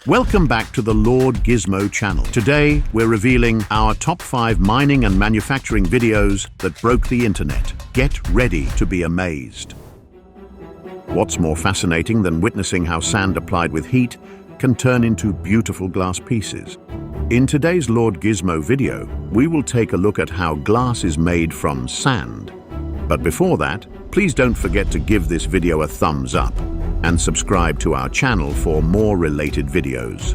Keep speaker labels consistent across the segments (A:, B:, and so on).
A: Welcome back to the Lord Gizmo channel. Today, we're revealing our top 5 mining and manufacturing videos that broke the internet. Get ready to be amazed. What's more fascinating than witnessing how sand applied with heat can turn into beautiful glass pieces? In today's Lord Gizmo video, we will take a look at how glass is made from sand. But before that, please don't forget to give this video a thumbs up and subscribe to our channel for more related videos.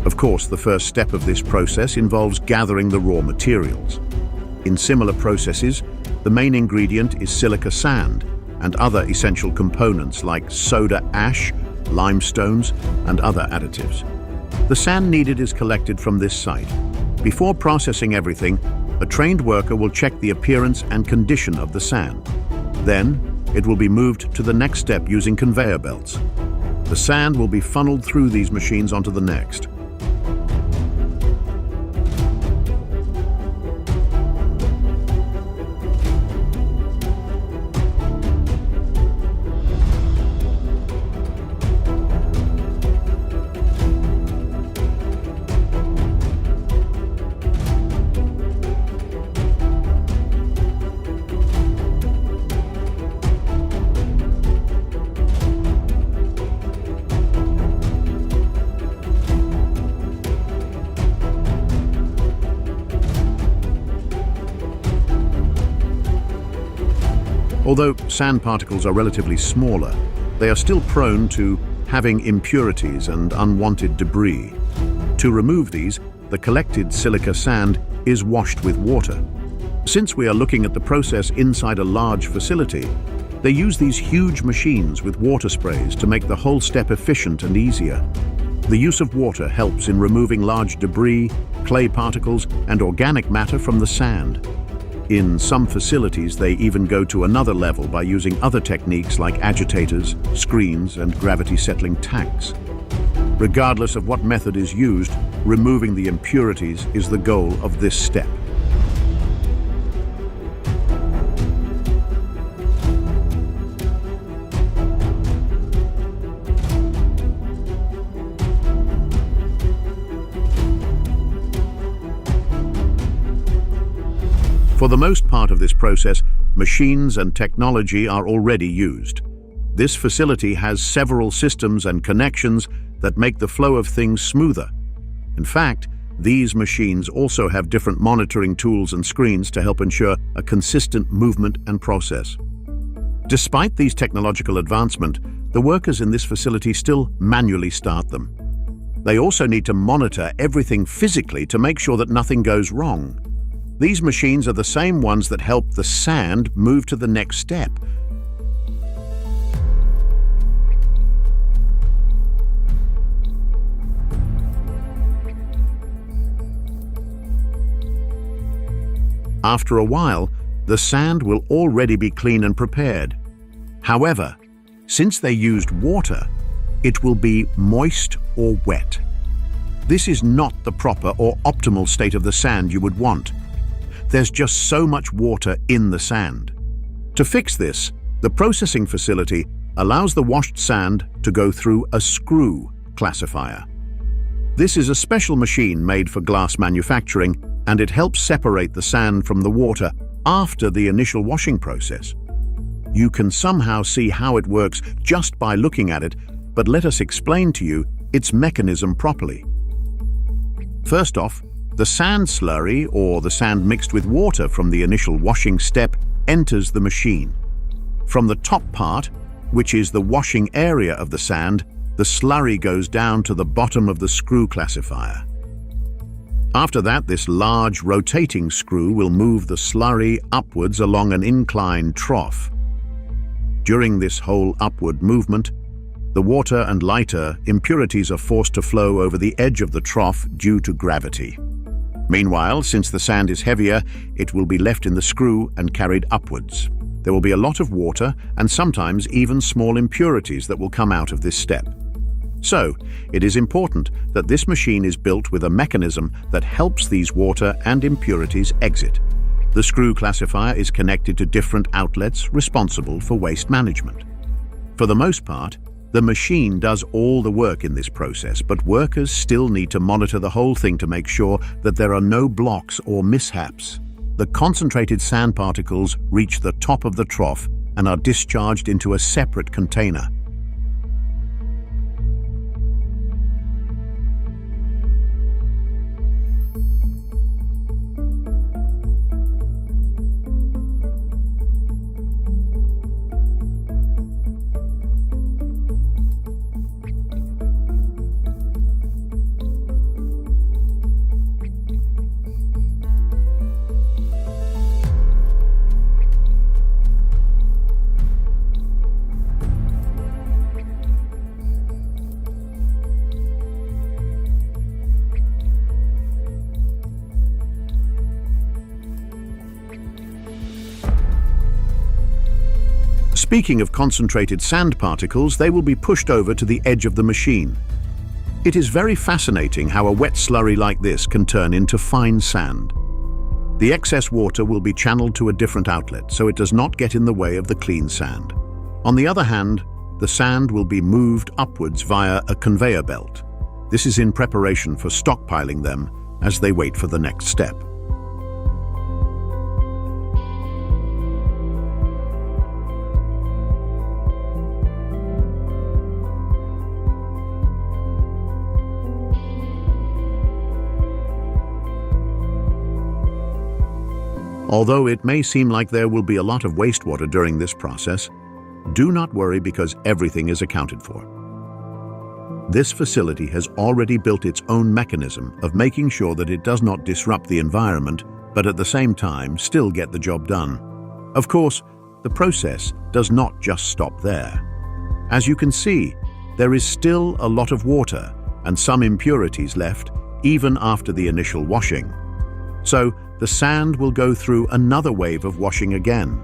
A: Of course, the first step of this process involves gathering the raw materials. In similar processes, the main ingredient is silica sand and other essential components like soda ash, limestones, and other additives. The sand needed is collected from this site. Before processing everything, a trained worker will check the appearance and condition of the sand. Then, it will be moved to the next step using conveyor belts. The sand will be funneled through these machines onto the next. Although sand particles are relatively smaller, they are still prone to having impurities and unwanted debris. To remove these, the collected silica sand is washed with water. Since we are looking at the process inside a large facility, they use these huge machines with water sprays to make the whole step efficient and easier. The use of water helps in removing large debris, clay particles, and organic matter from the sand. In some facilities, they even go to another level by using other techniques like agitators, screens, and gravity-settling tanks. Regardless of what method is used, removing the impurities is the goal of this step. For the most part of this process, machines and technology are already used. This facility has several systems and connections that make the flow of things smoother. In fact, these machines also have different monitoring tools and screens to help ensure a consistent movement and process. Despite these technological advancements, the workers in this facility still manually start them. They also need to monitor everything physically to make sure that nothing goes wrong. These machines are the same ones that help the sand move to the next step. After a while, the sand will already be clean and prepared. However, since they used water, it will be moist or wet. This is not the proper or optimal state of the sand you would want. There's just so much water in the sand. To fix this, the processing facility allows the washed sand to go through a screw classifier. This is a special machine made for glass manufacturing, and it helps separate the sand from the water after the initial washing process. You can somehow see how it works just by looking at it, but let us explain to you its mechanism properly. First off, the sand slurry, or the sand mixed with water from the initial washing step, enters the machine. From the top part, which is the washing area of the sand, the slurry goes down to the bottom of the screw classifier. After that, this large rotating screw will move the slurry upwards along an inclined trough. During this whole upward movement, the water and lighter impurities are forced to flow over the edge of the trough due to gravity. Meanwhile, since the sand is heavier, it will be left in the screw and carried upwards. There will be a lot of water and sometimes even small impurities that will come out of this step. So, it is important that this machine is built with a mechanism that helps these water and impurities exit. The screw classifier is connected to different outlets responsible for waste management. For the most part, The machine does all the work in this process, but workers still need to monitor the whole thing to make sure that there are no blocks or mishaps. The concentrated sand particles reach the top of the trough and are discharged into a separate container. Speaking of concentrated sand particles, they will be pushed over to the edge of the machine. It is very fascinating how a wet slurry like this can turn into fine sand. The excess water will be channeled to a different outlet, so it does not get in the way of the clean sand. On the other hand, the sand will be moved upwards via a conveyor belt. This is in preparation for stockpiling them as they wait for the next step. Although it may seem like there will be a lot of wastewater during this process, do not worry because everything is accounted for. This facility has already built its own mechanism of making sure that it does not disrupt the environment, but at the same time still get the job done. Of course, the process does not just stop there. As you can see, there is still a lot of water and some impurities left even after the initial washing. So, the sand will go through another wave of washing again.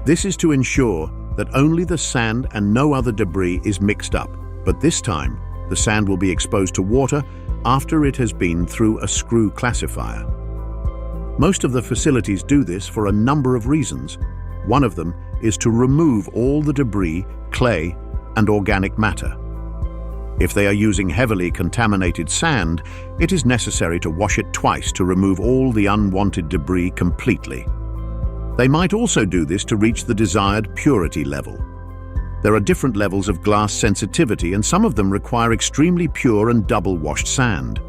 A: This is to ensure that only the sand and no other debris is mixed up, but this time the sand will be exposed to water after it has been through a screw classifier. Most of the facilities do this for a number of reasons. One of them is to remove all the debris, clay, and organic matter. If they are using heavily contaminated sand, it is necessary to wash it twice to remove all the unwanted debris completely. They might also do this to reach the desired purity level. There are different levels of glass sensitivity, and some of them require extremely pure and double-washed sand.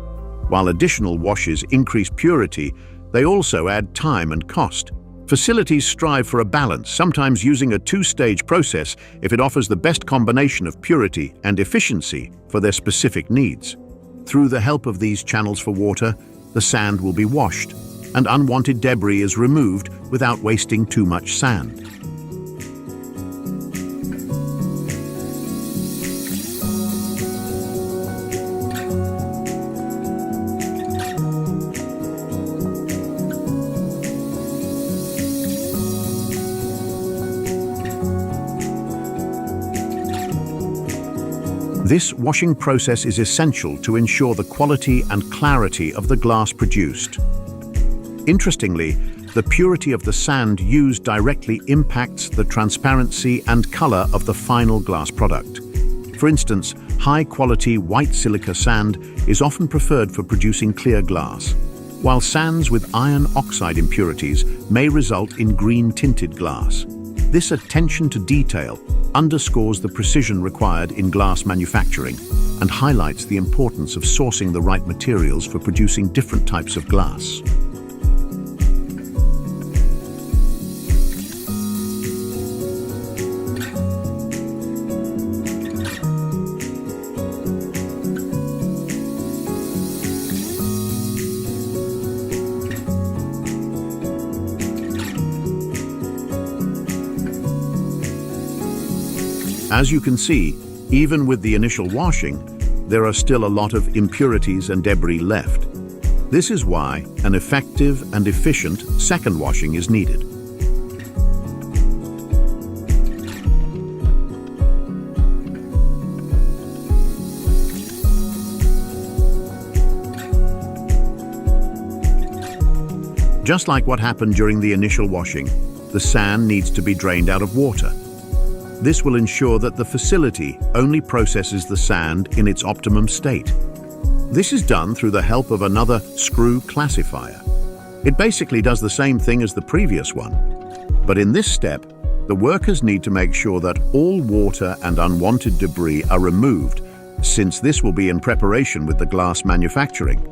A: While additional washes increase purity, they also add time and cost. Facilities strive for a balance, sometimes using a two-stage process if it offers the best combination of purity and efficiency for their specific needs. Through the help of these channels for water, the sand will be washed, and unwanted debris is removed without wasting too much sand. This washing process is essential to ensure the quality and clarity of the glass produced. Interestingly, the purity of the sand used directly impacts the transparency and color of the final glass product. For instance, high-quality white silica sand is often preferred for producing clear glass, while sands with iron oxide impurities may result in green-tinted glass. This attention to detail underscores the precision required in glass manufacturing and highlights the importance of sourcing the right materials for producing different types of glass. As you can see, even with the initial washing, there are still a lot of impurities and debris left. This is why an effective and efficient second washing is needed. Just like what happened during the initial washing, the sand needs to be drained out of water. This will ensure that the facility only processes the sand in its optimum state. This is done through the help of another screw classifier. It basically does the same thing as the previous one. But in this step, the workers need to make sure that all water and unwanted debris are removed, since this will be in preparation with the glass manufacturing.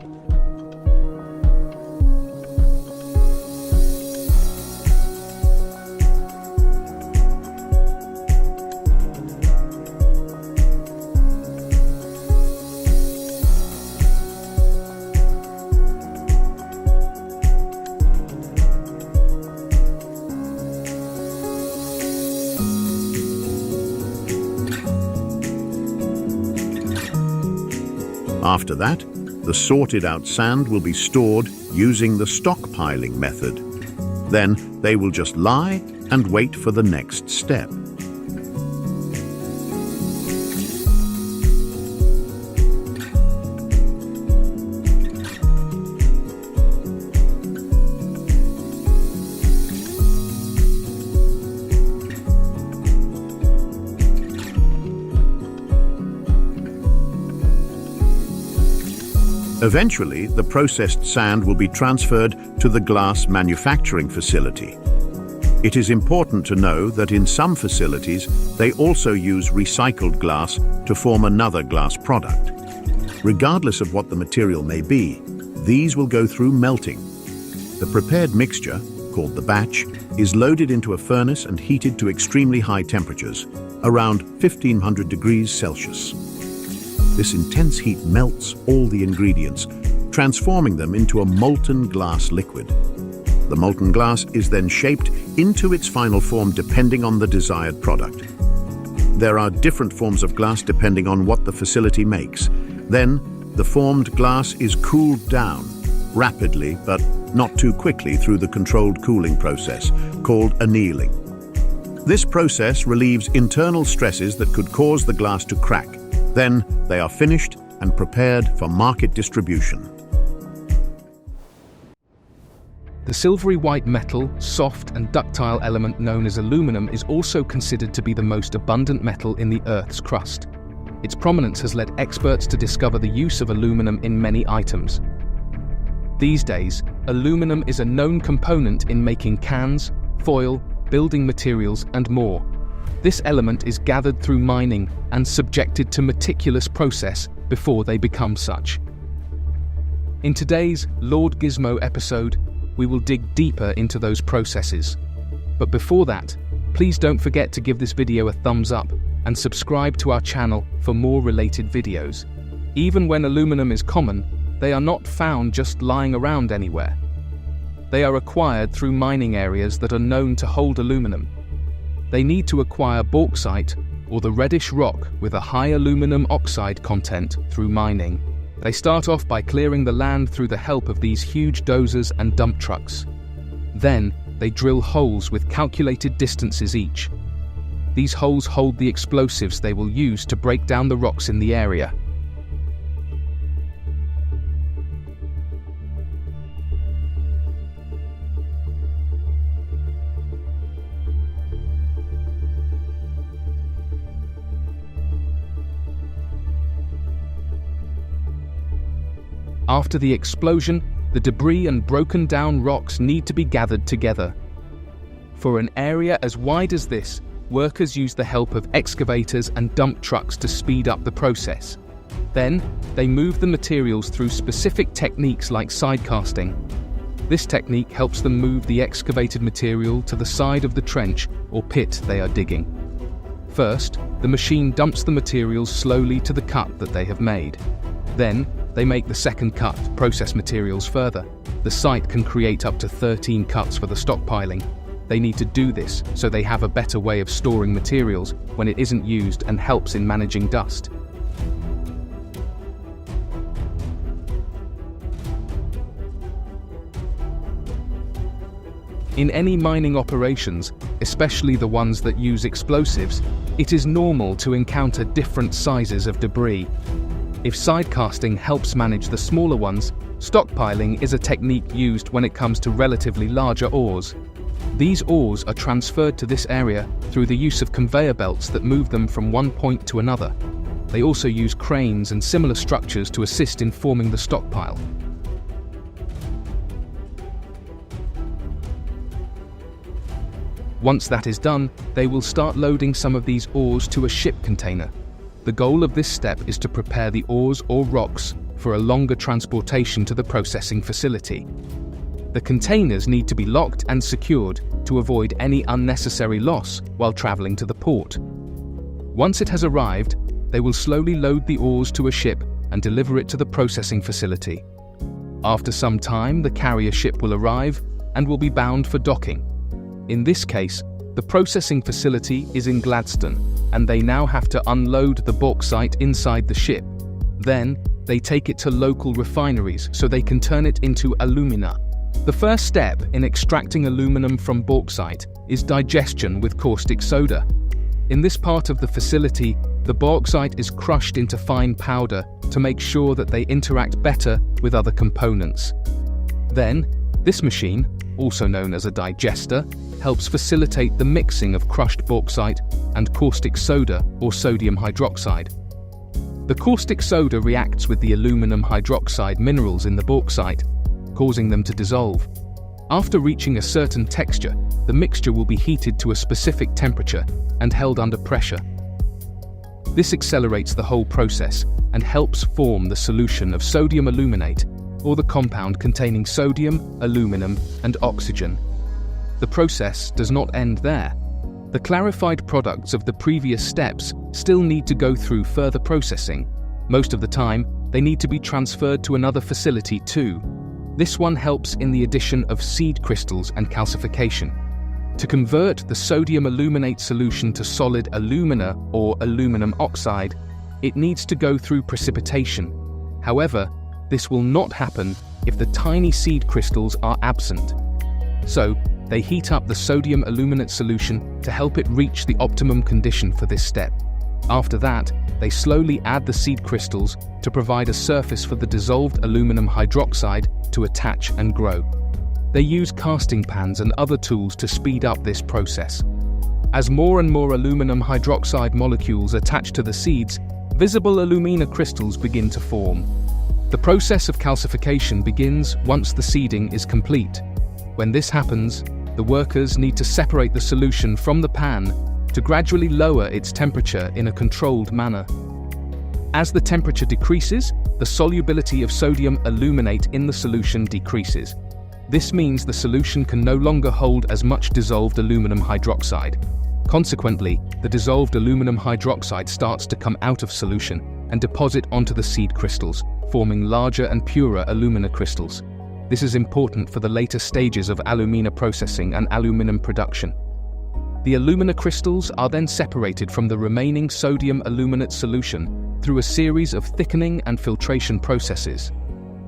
A: After that, the sorted-out sand will be stored using the stockpiling method. Then they will just lie and wait for the next step. Eventually, the processed sand will be transferred to the glass manufacturing facility. It is important to know that in some facilities, they also use recycled glass to form another glass product. Regardless of what the material may be, these will go through melting. The prepared mixture, called the batch, is loaded into a furnace and heated to extremely high temperatures, around 1500 degrees Celsius. This intense heat melts all the ingredients, transforming them into a molten glass liquid. The molten glass is then shaped into its final form depending on the desired product. There are different forms of glass depending on what the facility makes. Then, the formed glass is cooled down rapidly but not too quickly through the controlled cooling process, called annealing. This process relieves internal stresses that could cause the glass to crack. Then they are finished and prepared for market distribution.
B: The silvery white metal, soft and ductile element known as aluminum is also considered to be the most abundant metal in the Earth's crust. Its prominence has led experts to discover the use of aluminum in many items. These days, aluminum is a known component in making cans, foil, building materials, and more. This element is gathered through mining and subjected to meticulous process before they become such. In today's Lord Gizmo episode, we will dig deeper into those processes. But before that, please don't forget to give this video a thumbs up and subscribe to our channel for more related videos. Even when aluminum is common, they are not found just lying around anywhere. They are acquired through mining areas that are known to hold aluminum. They need to acquire bauxite or the reddish rock with a high aluminum oxide content through mining. They start off by clearing the land through the help of these huge dozers and dump trucks. Then, they drill holes with calculated distances each. These holes hold the explosives they will use to break down the rocks in the area. After the explosion, the debris and broken down rocks need to be gathered together. For an area as wide as this, workers use the help of excavators and dump trucks to speed up the process. Then, they move the materials through specific techniques like side casting. This technique helps them move the excavated material to the side of the trench or pit they are digging. First, the machine dumps the materials slowly to the cut that they have made. Then, they make the second cut, process materials further. The site can create up to 13 cuts for the stockpiling. They need to do this so they have a better way of storing materials when it isn't used and helps in managing dust. In any mining operations, especially the ones that use explosives, it is normal to encounter different sizes of debris. If side casting helps manage the smaller ones, stockpiling is a technique used when it comes to relatively larger ores. These ores are transferred to this area through the use of conveyor belts that move them from one point to another. They also use cranes and similar structures to assist in forming the stockpile. Once that is done, they will start loading some of these ores to a ship container. The goal of this step is to prepare the ores or rocks for a longer transportation to the processing facility. The containers need to be locked and secured to avoid any unnecessary loss while traveling to the port. Once it has arrived, they will slowly load the ores to a ship and deliver it to the processing facility. After some time, the carrier ship will arrive and will be bound for docking. In this case, the processing facility is in Gladstone, and they now have to unload the bauxite inside the ship. Then, they take it to local refineries so they can turn it into alumina. The first step in extracting aluminum from bauxite is digestion with caustic soda. In this part of the facility, the bauxite is crushed into fine powder to make sure that they interact better with other components. Then, this machine, also known as a digester, helps facilitate the mixing of crushed bauxite and caustic soda or sodium hydroxide. The caustic soda reacts with the aluminum hydroxide minerals in the bauxite, causing them to dissolve. After reaching a certain texture, the mixture will be heated to a specific temperature and held under pressure. This accelerates the whole process and helps form the solution of sodium aluminate, or the compound containing sodium, aluminum, and oxygen. The process does not end there. The clarified products of the previous steps still need to go through further processing. Most of the time, they need to be transferred to another facility too. This one helps in the addition of seed crystals and calcification. To convert the sodium aluminate solution to solid alumina or aluminum oxide, it needs to go through precipitation. However, this will not happen if the tiny seed crystals are absent. So, they heat up the sodium aluminate solution to help it reach the optimum condition for this step. After that, they slowly add the seed crystals to provide a surface for the dissolved aluminum hydroxide to attach and grow. They use casting pans and other tools to speed up this process. As more and more aluminum hydroxide molecules attach to the seeds, visible alumina crystals begin to form. The process of calcification begins once the seeding is complete. When this happens, the workers need to separate the solution from the pan to gradually lower its temperature in a controlled manner. As the temperature decreases, the solubility of sodium aluminate in the solution decreases. This means the solution can no longer hold as much dissolved aluminum hydroxide. Consequently, the dissolved aluminum hydroxide starts to come out of solution and deposit onto the seed crystals, forming larger and purer alumina crystals. This is important for the later stages of alumina processing and aluminum production. The alumina crystals are then separated from the remaining sodium aluminate solution through a series of thickening and filtration processes.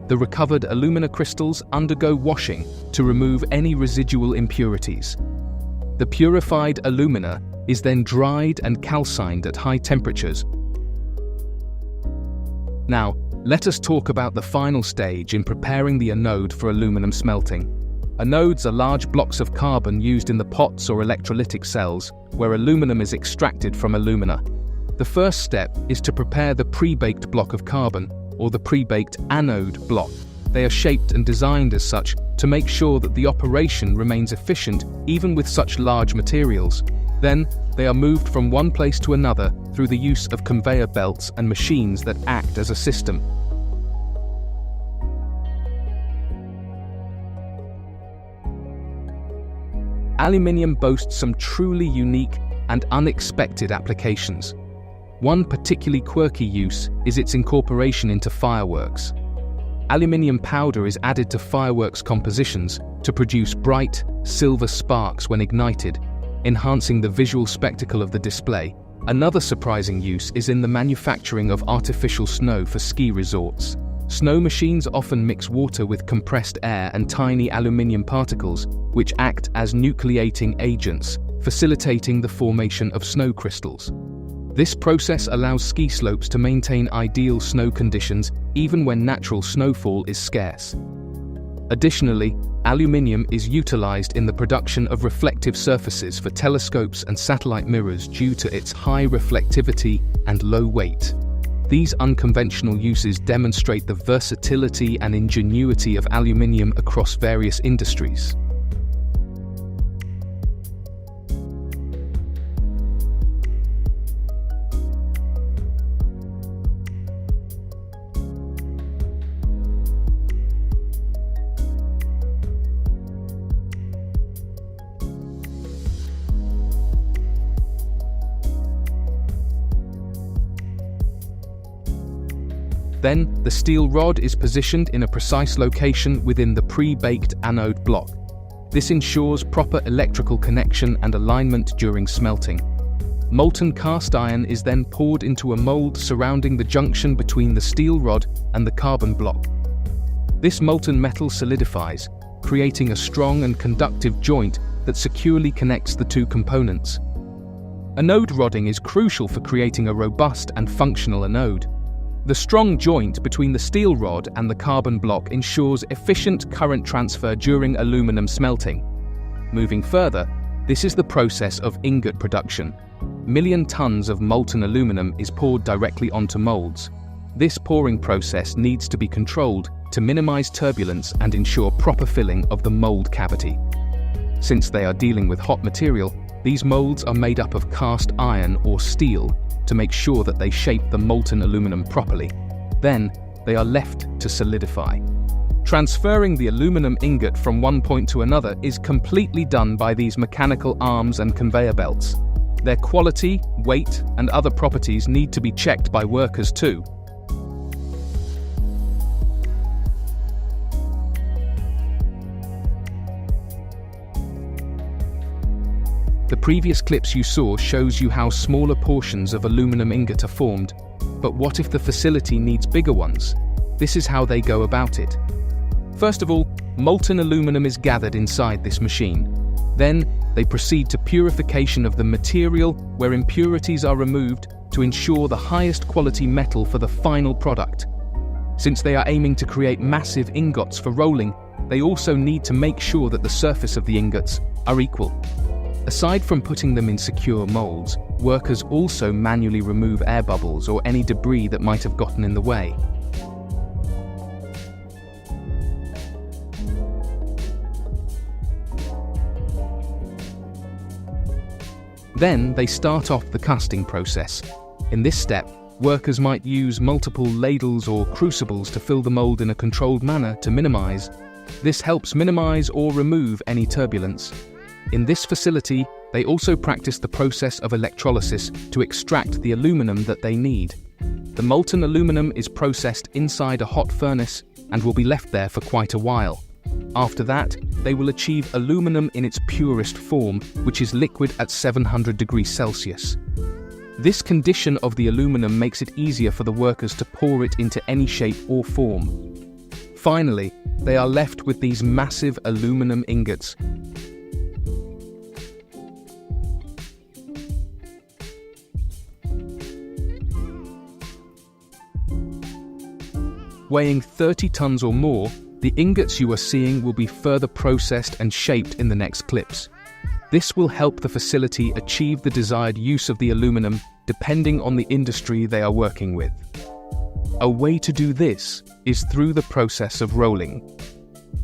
B: The recovered alumina crystals undergo washing to remove any residual impurities. The purified alumina is then dried and calcined at high temperatures. Now, let us talk about the final stage in preparing the anode for aluminum smelting. Anodes are large blocks of carbon used in the pots or electrolytic cells, where aluminum is extracted from alumina. The first step is to prepare the pre-baked block of carbon, or the pre-baked anode block. They are shaped and designed as such to make sure that the operation remains efficient even with such large materials. Then, they are moved from one place to another through the use of conveyor belts and machines that act as a system. Aluminium boasts some truly unique and unexpected applications. One particularly quirky use is its incorporation into fireworks. Aluminium powder is added to fireworks compositions to produce bright, silver sparks when ignited, enhancing the visual spectacle of the display. Another surprising use is in the manufacturing of artificial snow for ski resorts. Snow machines often mix water with compressed air and tiny aluminium particles, which act as nucleating agents, facilitating the formation of snow crystals. This process allows ski slopes to maintain ideal snow conditions even when natural snowfall is scarce. Additionally, aluminium is utilized in the production of reflective surfaces for telescopes and satellite mirrors due to its high reflectivity and low weight. These unconventional uses demonstrate the versatility and ingenuity of aluminium across various industries. Then, the steel rod is positioned in a precise location within the pre-baked anode block. This ensures proper electrical connection and alignment during smelting. Molten cast iron is then poured into a mold surrounding the junction between the steel rod and the carbon block. This molten metal solidifies, creating a strong and conductive joint that securely connects the two components. Anode rodding is crucial for creating a robust and functional anode. The strong joint between the steel rod and the carbon block ensures efficient current transfer during aluminum smelting. Moving further, this is the process of ingot production. Million tons of molten aluminum is poured directly onto molds. This pouring process needs to be controlled to minimize turbulence and ensure proper filling of the mold cavity. Since they are dealing with hot material, these molds are made up of cast iron or steel to make sure that they shape the molten aluminum properly. Then, they are left to solidify. Transferring the aluminum ingot from one point to another is completely done by these mechanical arms and conveyor belts. Their quality, weight, and other properties need to be checked by workers too. The previous clips you saw shows you how smaller portions of aluminum ingot are formed, but what if the facility needs bigger ones? This is how they go about it. First of all, molten aluminum is gathered inside this machine. Then, they proceed to purification of the material where impurities are removed to ensure the highest quality metal for the final product. Since they are aiming to create massive ingots for rolling, they also need to make sure that the surface of the ingots are equal. Aside from putting them in secure molds, workers also manually remove air bubbles or any debris that might have gotten in the way. Then they start off the casting process. In this step, workers might use multiple ladles or crucibles to fill the mold in a controlled manner to minimize. This helps minimize or remove any turbulence. In this facility, they also practice the process of electrolysis to extract the aluminum that they need. The molten aluminum is processed inside a hot furnace and will be left there for quite a while. After that, they will achieve aluminum in its purest form, which is liquid at 700 degrees Celsius. This condition of the aluminum makes it easier for the workers to pour it into any shape or form. Finally, they are left with these massive aluminum ingots. Weighing 30 tons or more, the ingots you are seeing will be further processed and shaped in the next clips. This will help the facility achieve the desired use of the aluminum depending on the industry they are working with. A way to do this is through the process of rolling.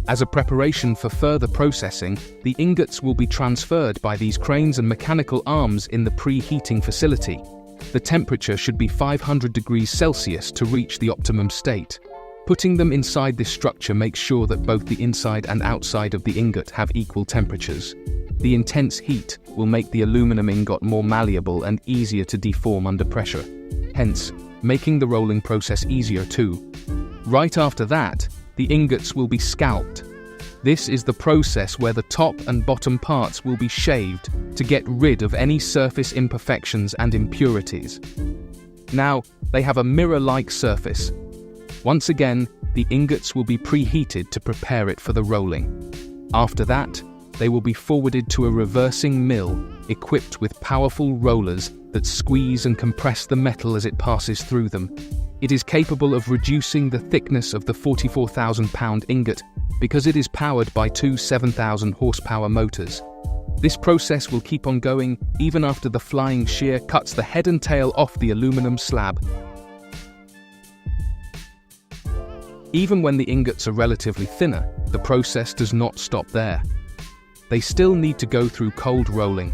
B: As a preparation for further processing, the ingots will be transferred by these cranes and mechanical arms in the preheating facility. The temperature should be 500 degrees Celsius to reach the optimum state. Putting them inside this structure makes sure that both the inside and outside of the ingot have equal temperatures. The intense heat will make the aluminum ingot more malleable and easier to deform under pressure, hence making the rolling process easier too. Right after that, the ingots will be scalped. This is the process where the top and bottom parts will be shaved to get rid of any surface imperfections and impurities. Now, they have a mirror-like surface. Once again, the ingots will be preheated to prepare it for the rolling. After that, they will be forwarded to a reversing mill equipped with powerful rollers that squeeze and compress the metal as it passes through them. It is capable of reducing the thickness of the 44,000-pound ingot because it is powered by two 7,000 horsepower motors. This process will keep on going even after the flying shear cuts the head and tail off the aluminum slab. Even when the ingots are relatively thinner, the process does not stop there. They still need to go through cold rolling.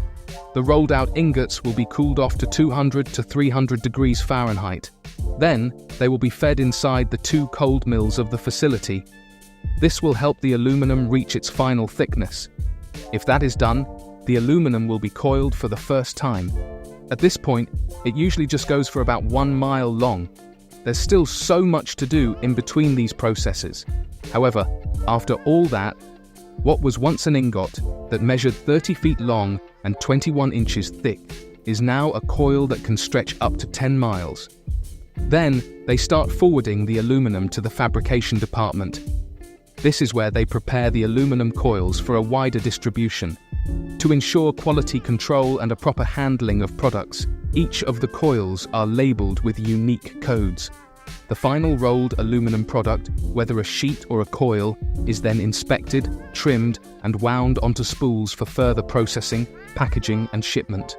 B: The rolled out ingots will be cooled off to 200 to 300 degrees Fahrenheit. Then, they will be fed inside the two cold mills of the facility. This will help the aluminum reach its final thickness. If that is done, the aluminum will be coiled for the first time. At this point, it usually just goes for about 1 mile long. There's still so much to do in between these processes. However, after all that, what was once an ingot that measured 30 feet long and 21 inches thick is now a coil that can stretch up to 10 miles. Then, they start forwarding the aluminum to the fabrication department. This is where they prepare the aluminum coils for a wider distribution. To ensure quality control and a proper handling of products, each of the coils are labeled with unique codes. The final rolled aluminum product, whether a sheet or a coil, is then inspected, trimmed, and wound onto spools for further processing, packaging, and shipment.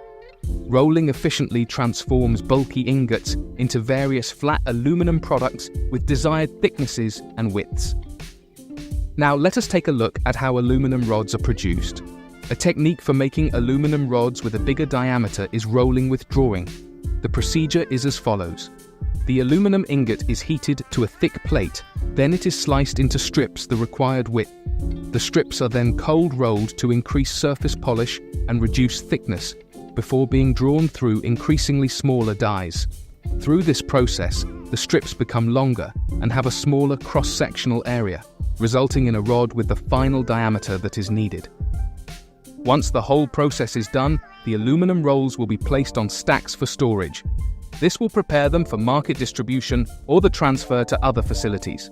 B: Rolling efficiently transforms bulky ingots into various flat aluminum products with desired thicknesses and widths. Now let us take a look at how aluminum rods are produced. A technique for making aluminum rods with a bigger diameter is rolling with drawing. The procedure is as follows. The aluminum ingot is heated to a thick plate, then it is sliced into strips the required width. The strips are then cold rolled to increase surface polish and reduce thickness, before being drawn through increasingly smaller dies. Through this process, the strips become longer and have a smaller cross-sectional area, resulting in a rod with the final diameter that is needed. Once the whole process is done, the aluminum rolls will be placed on stacks for storage. This will prepare them for market distribution or the transfer to other facilities.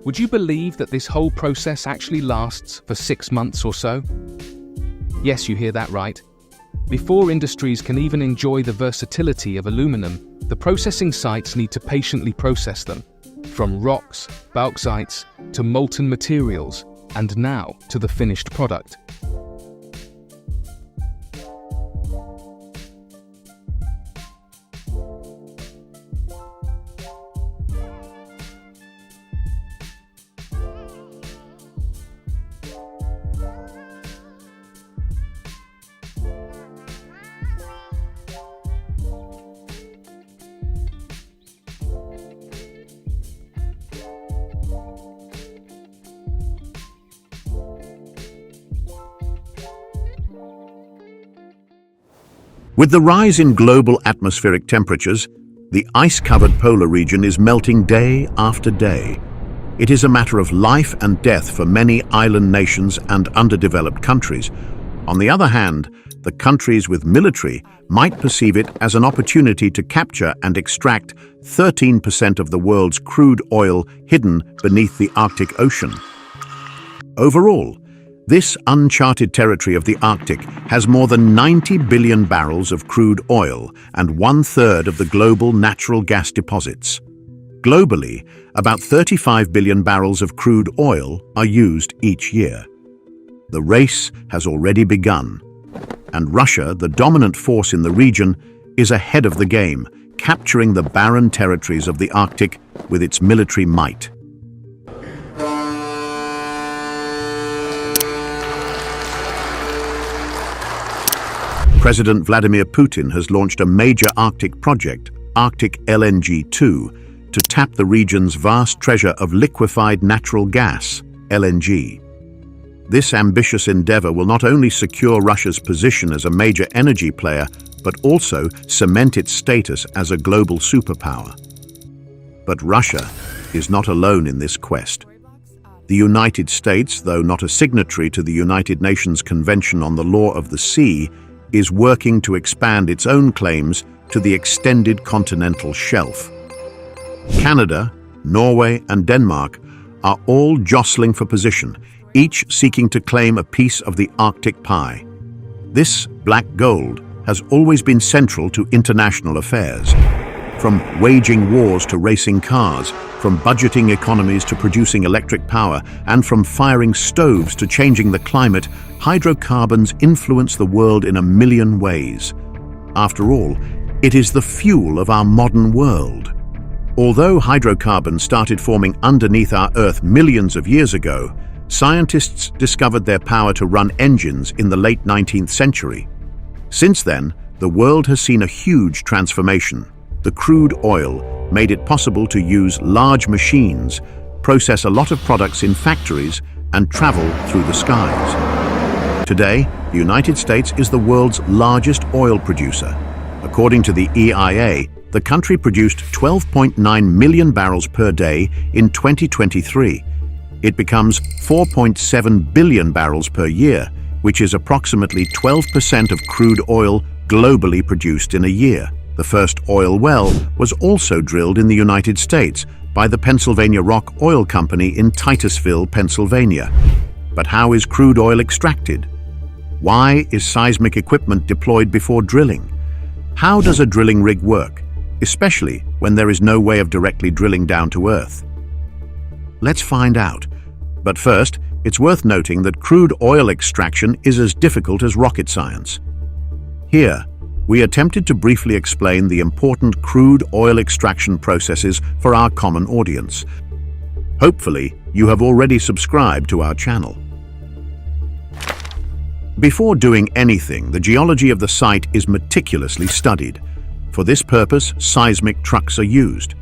B: Would you believe that this whole process actually lasts for 6 months or so? Yes, you hear that right. Before industries can even enjoy the versatility of aluminum, the processing sites need to patiently process them, from rocks, bauxites, to molten materials, and now to the finished product.
A: With the rise in global atmospheric temperatures, the ice-covered polar region is melting day after day. It is a matter of life and death for many island nations and underdeveloped countries. On the other hand, the countries with military might perceive it as an opportunity to capture and extract 13% of the world's crude oil hidden beneath the Arctic Ocean. Overall, this uncharted territory of the Arctic has more than 90 billion barrels of crude oil and 1/3 of the global natural gas deposits. Globally, about 35 billion barrels of crude oil are used each year. The race has already begun, and Russia, the dominant force in the region, is ahead of the game, capturing the barren territories of the Arctic with its military might. President Vladimir Putin has launched a major Arctic project, Arctic LNG 2, to tap the region's vast treasure of liquefied natural gas, LNG. This ambitious endeavor will not only secure Russia's position as a major energy player, but also cement its status as a global superpower. But Russia is not alone in this quest. The United States, though not a signatory to the United Nations Convention on the Law of the Sea, is working to expand its own claims to the extended continental shelf. Canada, Norway, and Denmark are all jostling for position, each seeking to claim a piece of the Arctic pie. This black gold has always been central to international affairs. From waging wars to racing cars, from budgeting economies to producing electric power, and from firing stoves to changing the climate, hydrocarbons influence the world in a million ways. After all, it is the fuel of our modern world. Although hydrocarbons started forming underneath our Earth millions of years ago, scientists discovered their power to run engines in the late 19th century. Since then, the world has seen a huge transformation. The crude oil made it possible to use large machines, process a lot of products in factories, and travel through the skies. Today, the United States is the world's largest oil producer. According to the EIA, the country produced 12.9 million barrels per day in 2023. It becomes 4.7 billion barrels per year, which is approximately 12% of crude oil globally produced in a year. The first oil well was also drilled in the United States by the Pennsylvania Rock Oil Company in Titusville, Pennsylvania. But how is crude oil extracted? Why is seismic equipment deployed before drilling? How does a drilling rig work, especially when there is no way of directly drilling down to Earth? Let's find out. But first, it's worth noting that crude oil extraction is as difficult as rocket science. Here, we attempted to briefly explain the important crude oil extraction processes for our common audience. Hopefully, you have already subscribed to our channel. Before doing anything, the geology of the site is meticulously studied. For this purpose, seismic trucks are used.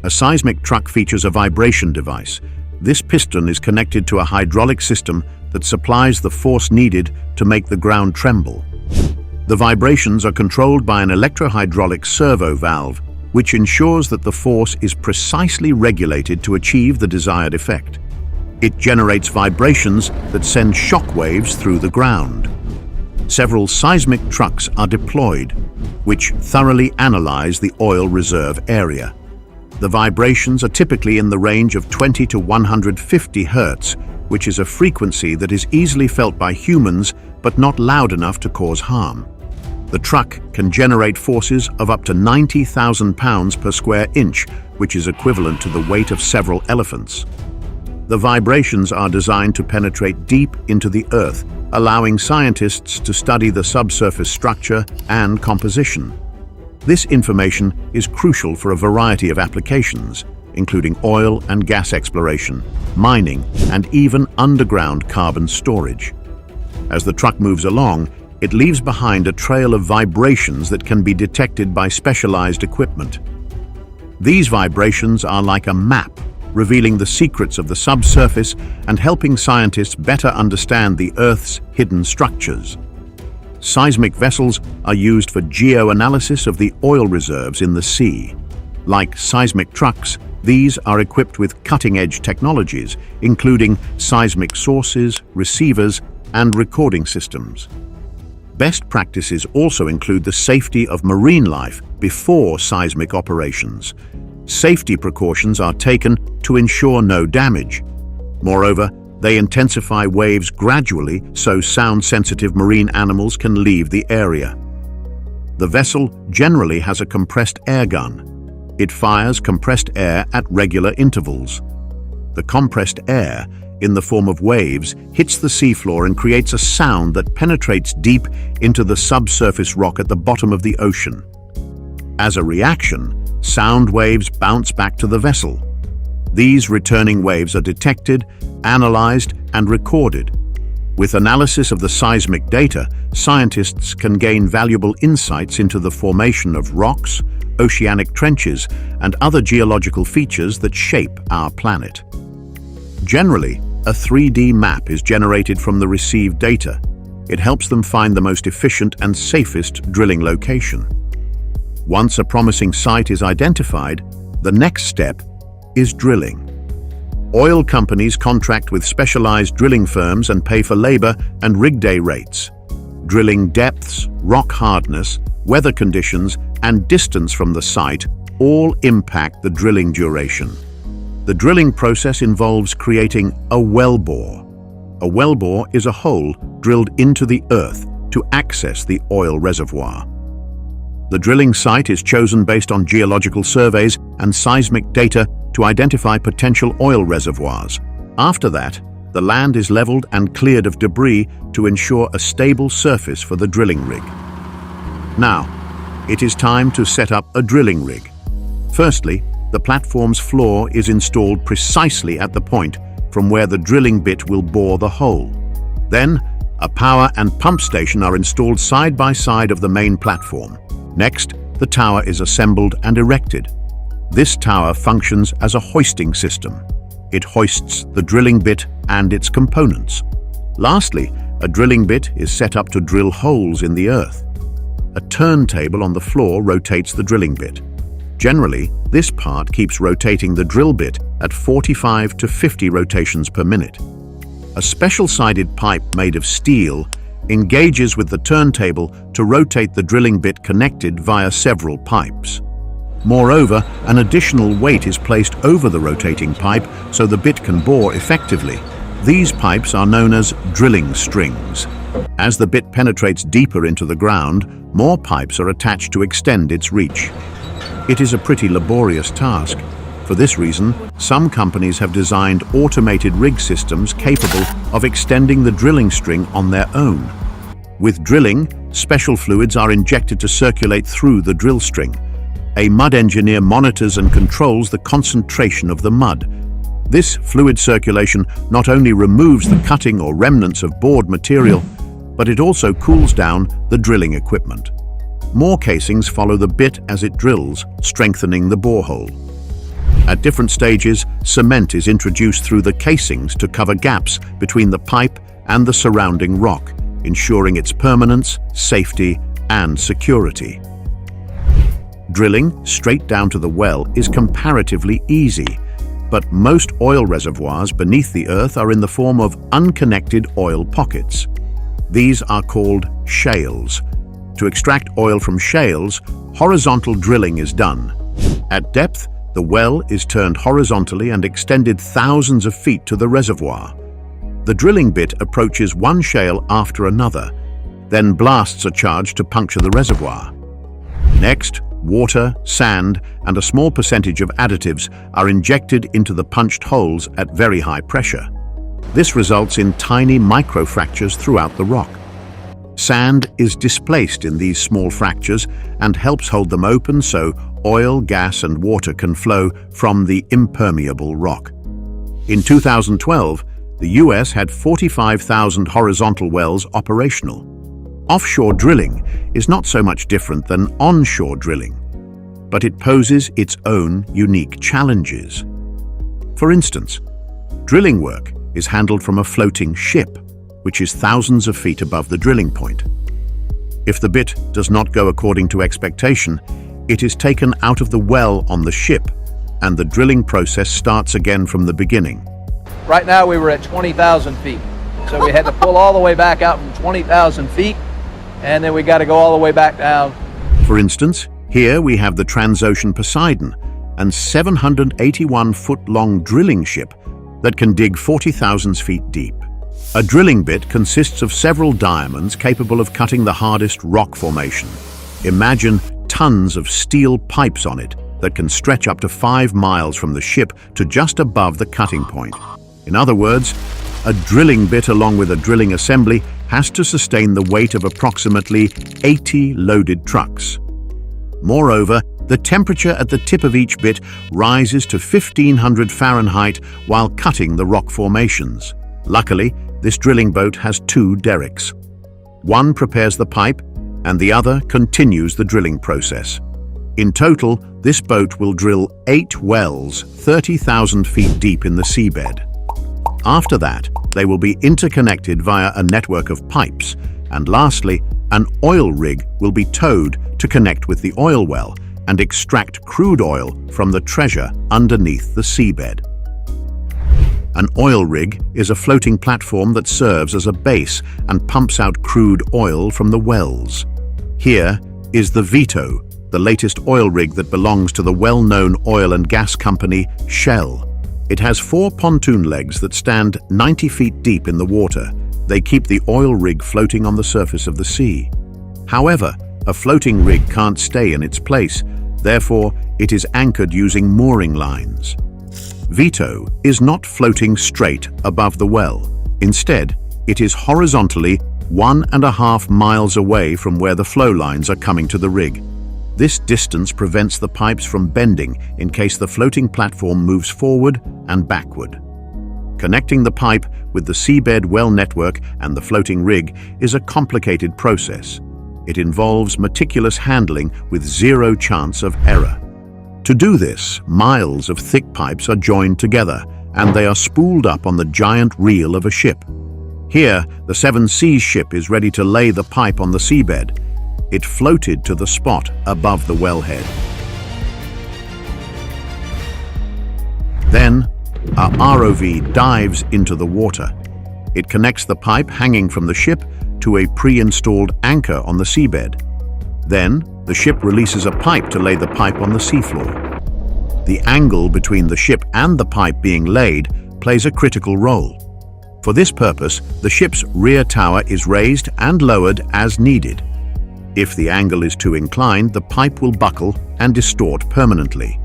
A: A seismic truck features a vibration device. This piston is connected to a hydraulic system that supplies the force needed to make the ground tremble. The vibrations are controlled by an electrohydraulic servo valve, which ensures that the force is precisely regulated to achieve the desired effect. It generates vibrations that send shock waves through the ground. Several seismic trucks are deployed, which thoroughly analyze the oil reserve area. The vibrations are typically in the range of 20 to 150 Hz, which is a frequency that is easily felt by humans but not loud enough to cause harm. The truck can generate forces of up to 90,000 pounds per square inch, which is equivalent to the weight of several elephants. The vibrations are designed to penetrate deep into the Earth, allowing scientists to study the subsurface structure and composition. This information is crucial for a variety of applications, including oil and gas exploration, mining, and even underground carbon storage. As the truck moves along, it leaves behind a trail of vibrations that can be detected by specialized equipment. These vibrations are like a map, revealing the secrets of the subsurface and helping scientists better understand the Earth's hidden structures. Seismic vessels are used for geoanalysis of the oil reserves in the sea. Like seismic trucks, these are equipped with cutting-edge technologies, including seismic sources, receivers, and recording systems. Best practices also include the safety of marine life before seismic operations. Safety precautions are taken to ensure no damage. Moreover, they intensify waves gradually so sound-sensitive marine animals can leave the area. The vessel generally has a compressed air gun. It fires compressed air at regular intervals. The compressed air, in the form of waves, hits the seafloor and creates a sound that penetrates deep into the subsurface rock at the bottom of the ocean. As a reaction, sound waves bounce back to the vessel. These returning waves are detected, analyzed, and recorded. With analysis of the seismic data, scientists can gain valuable insights into the formation of rocks, oceanic trenches, and other geological features that shape our planet. Generally, a 3D map is generated from the received data. It helps them find the most efficient and safest drilling location. Once a promising site is identified, the next step is drilling. Oil companies contract with specialized drilling firms and pay for labor and rig day rates. Drilling depths, rock hardness, weather conditions, and distance from the site all impact the drilling duration. The drilling process involves creating a wellbore. A wellbore is a hole drilled into the earth to access the oil reservoir. The drilling site is chosen based on geological surveys and seismic data to identify potential oil reservoirs. After that, the land is leveled and cleared of debris to ensure a stable surface for the drilling rig. Now, it is time to set up a drilling rig. Firstly, the platform's floor is installed precisely at the point from where the drilling bit will bore the hole. Then, a power and pump station are installed side by side of the main platform. Next, the tower is assembled and erected. This tower functions as a hoisting system. It hoists the drilling bit and its components. Lastly, a drilling bit is set up to drill holes in the earth. A turntable on the floor rotates the drilling bit. Generally, this part keeps rotating the drill bit at 45 to 50 rotations per minute. A special-sided pipe made of steel engages with the turntable to rotate the drilling bit connected via several pipes. Moreover, an additional weight is placed over the rotating pipe so the bit can bore effectively. These pipes are known as drilling strings. As the bit penetrates deeper into the ground, more pipes are attached to extend its reach. It is a pretty laborious task. For this reason, some companies have designed automated rig systems capable of extending the drilling string on their own. With drilling, special fluids are injected to circulate through the drill string. A mud engineer monitors and controls the concentration of the mud. This fluid circulation not only removes the cutting or remnants of bored material, but it also cools down the drilling equipment. More casings follow the bit as it drills, strengthening the borehole. At different stages, cement is introduced through the casings to cover gaps between the pipe and the surrounding rock, ensuring its permanence, safety, and security. Drilling straight down to the well is comparatively easy, but most oil reservoirs beneath the earth are in the form of unconnected oil pockets. These are called shales. To extract oil from shales, horizontal drilling is done. At depth, the well is turned horizontally and extended thousands of feet to the reservoir. The drilling bit approaches one shale after another, then blasts are charged to puncture the reservoir. Next, water, sand, and a small percentage of additives are injected into the punched holes at very high pressure. This results in tiny microfractures throughout the rock. Sand is displaced in these small fractures and helps hold them open so oil, gas, and water can flow from the impermeable rock. In 2012, the US had 45,000 horizontal wells operational. Offshore drilling is not so much different than onshore drilling, but it poses its own unique challenges. For instance, drilling work is handled from a floating ship, which is thousands of feet above the drilling point. If the bit does not go according to expectation, it is taken out of the well on the ship, and the drilling process starts again from the beginning.
C: Right now we were at 20,000 feet, so we had to pull all the way back out from 20,000 feet, and then we got to go all the way back down.
A: For instance, here we have the Transocean Poseidon, a 781-foot-long drilling ship that can dig 40,000 feet deep. A drilling bit consists of several diamonds capable of cutting the hardest rock formation. Imagine tons of steel pipes on it that can stretch up to 5 miles from the ship to just above the cutting point. In other words, a drilling bit along with a drilling assembly has to sustain the weight of approximately 80 loaded trucks. Moreover, the temperature at the tip of each bit rises to 1500 Fahrenheit while cutting the rock formations. Luckily, this drilling boat has 2 derricks. One prepares the pipe, and the other continues the drilling process. In total, this boat will drill 8 wells 30,000 feet deep in the seabed. After that, they will be interconnected via a network of pipes, and lastly, an oil rig will be towed to connect with the oil well and extract crude oil from the treasure underneath the seabed. An oil rig is a floating platform that serves as a base and pumps out crude oil from the wells. Here is the Vito, the latest oil rig that belongs to the well-known oil and gas company Shell. It has 4 pontoon legs that stand 90 feet deep in the water. They keep the oil rig floating on the surface of the sea. However, a floating rig can't stay in its place, therefore it is anchored using mooring lines. Vito is not floating straight above the well. Instead, it is horizontally 1.5 miles away from where the flow lines are coming to the rig. This distance prevents the pipes from bending in case the floating platform moves forward and backward. Connecting the pipe with the seabed well network and the floating rig is a complicated process. It involves meticulous handling with 0 chance of error. To do this, miles of thick pipes are joined together, and they are spooled up on the giant reel of a ship. Here, the Seven Seas ship is ready to lay the pipe on the seabed. It floated to the spot above the wellhead. Then, a ROV dives into the water. It connects the pipe hanging from the ship to a pre-installed anchor on the seabed. Then, the ship releases a pipe to lay the pipe on the seafloor. The angle between the ship and the pipe being laid plays a critical role. For this purpose, the ship's rear tower is raised and lowered as needed. If the angle is too inclined, the pipe will buckle and distort permanently.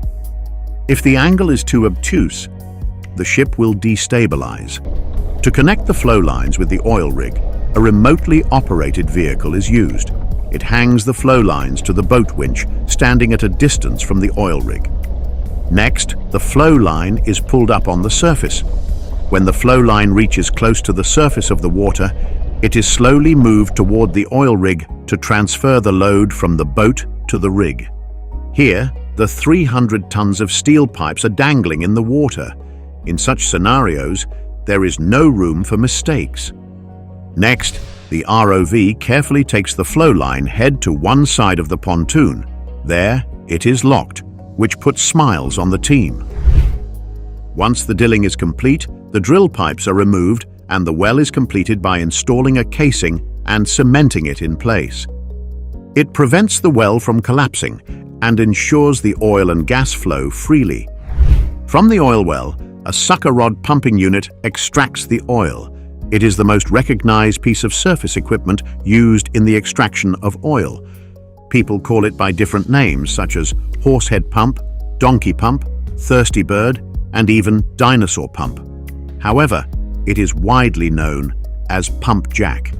A: If the angle is too obtuse, the ship will destabilize. To connect the flow lines with the oil rig, a remotely operated vehicle is used. It hangs the flow lines to the boat winch, standing at a distance from the oil rig. Next, the flow line is pulled up on the surface. When the flow line reaches close to the surface of the water, it is slowly moved toward the oil rig to transfer the load from the boat to the rig. Here, the 300 tons of steel pipes are dangling in the water. In such scenarios, there is no room for mistakes. Next, the ROV carefully takes the flow line head to one side of the pontoon. There, it is locked, which puts smiles on the team. Once the drilling is complete, the drill pipes are removed and the well is completed by installing a casing and cementing it in place. It prevents the well from collapsing and ensures the oil and gas flow freely. From the oil well, a sucker rod pumping unit extracts the oil. It is the most recognized piece of surface equipment used in the extraction of oil. People call it by different names such as horsehead pump, donkey pump, thirsty bird, and even dinosaur pump. However, it is widely known as pump jack.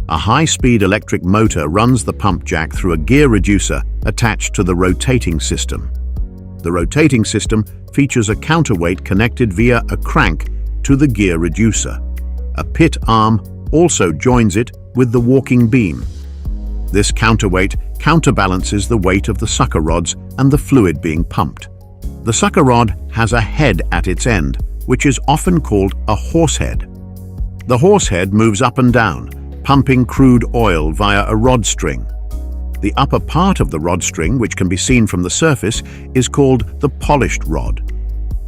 A: A high-speed electric motor runs the pump jack through a gear reducer attached to the rotating system. The rotating system features a counterweight connected via a crank to the gear reducer. A pit arm also joins it with the walking beam. This counterweight counterbalances the weight of the sucker rods and the fluid being pumped. The sucker rod has a head at its end, which is often called a horsehead. The horsehead moves up and down, pumping crude oil via a rod string. The upper part of the rod string, which can be seen from the surface, is called the polished rod.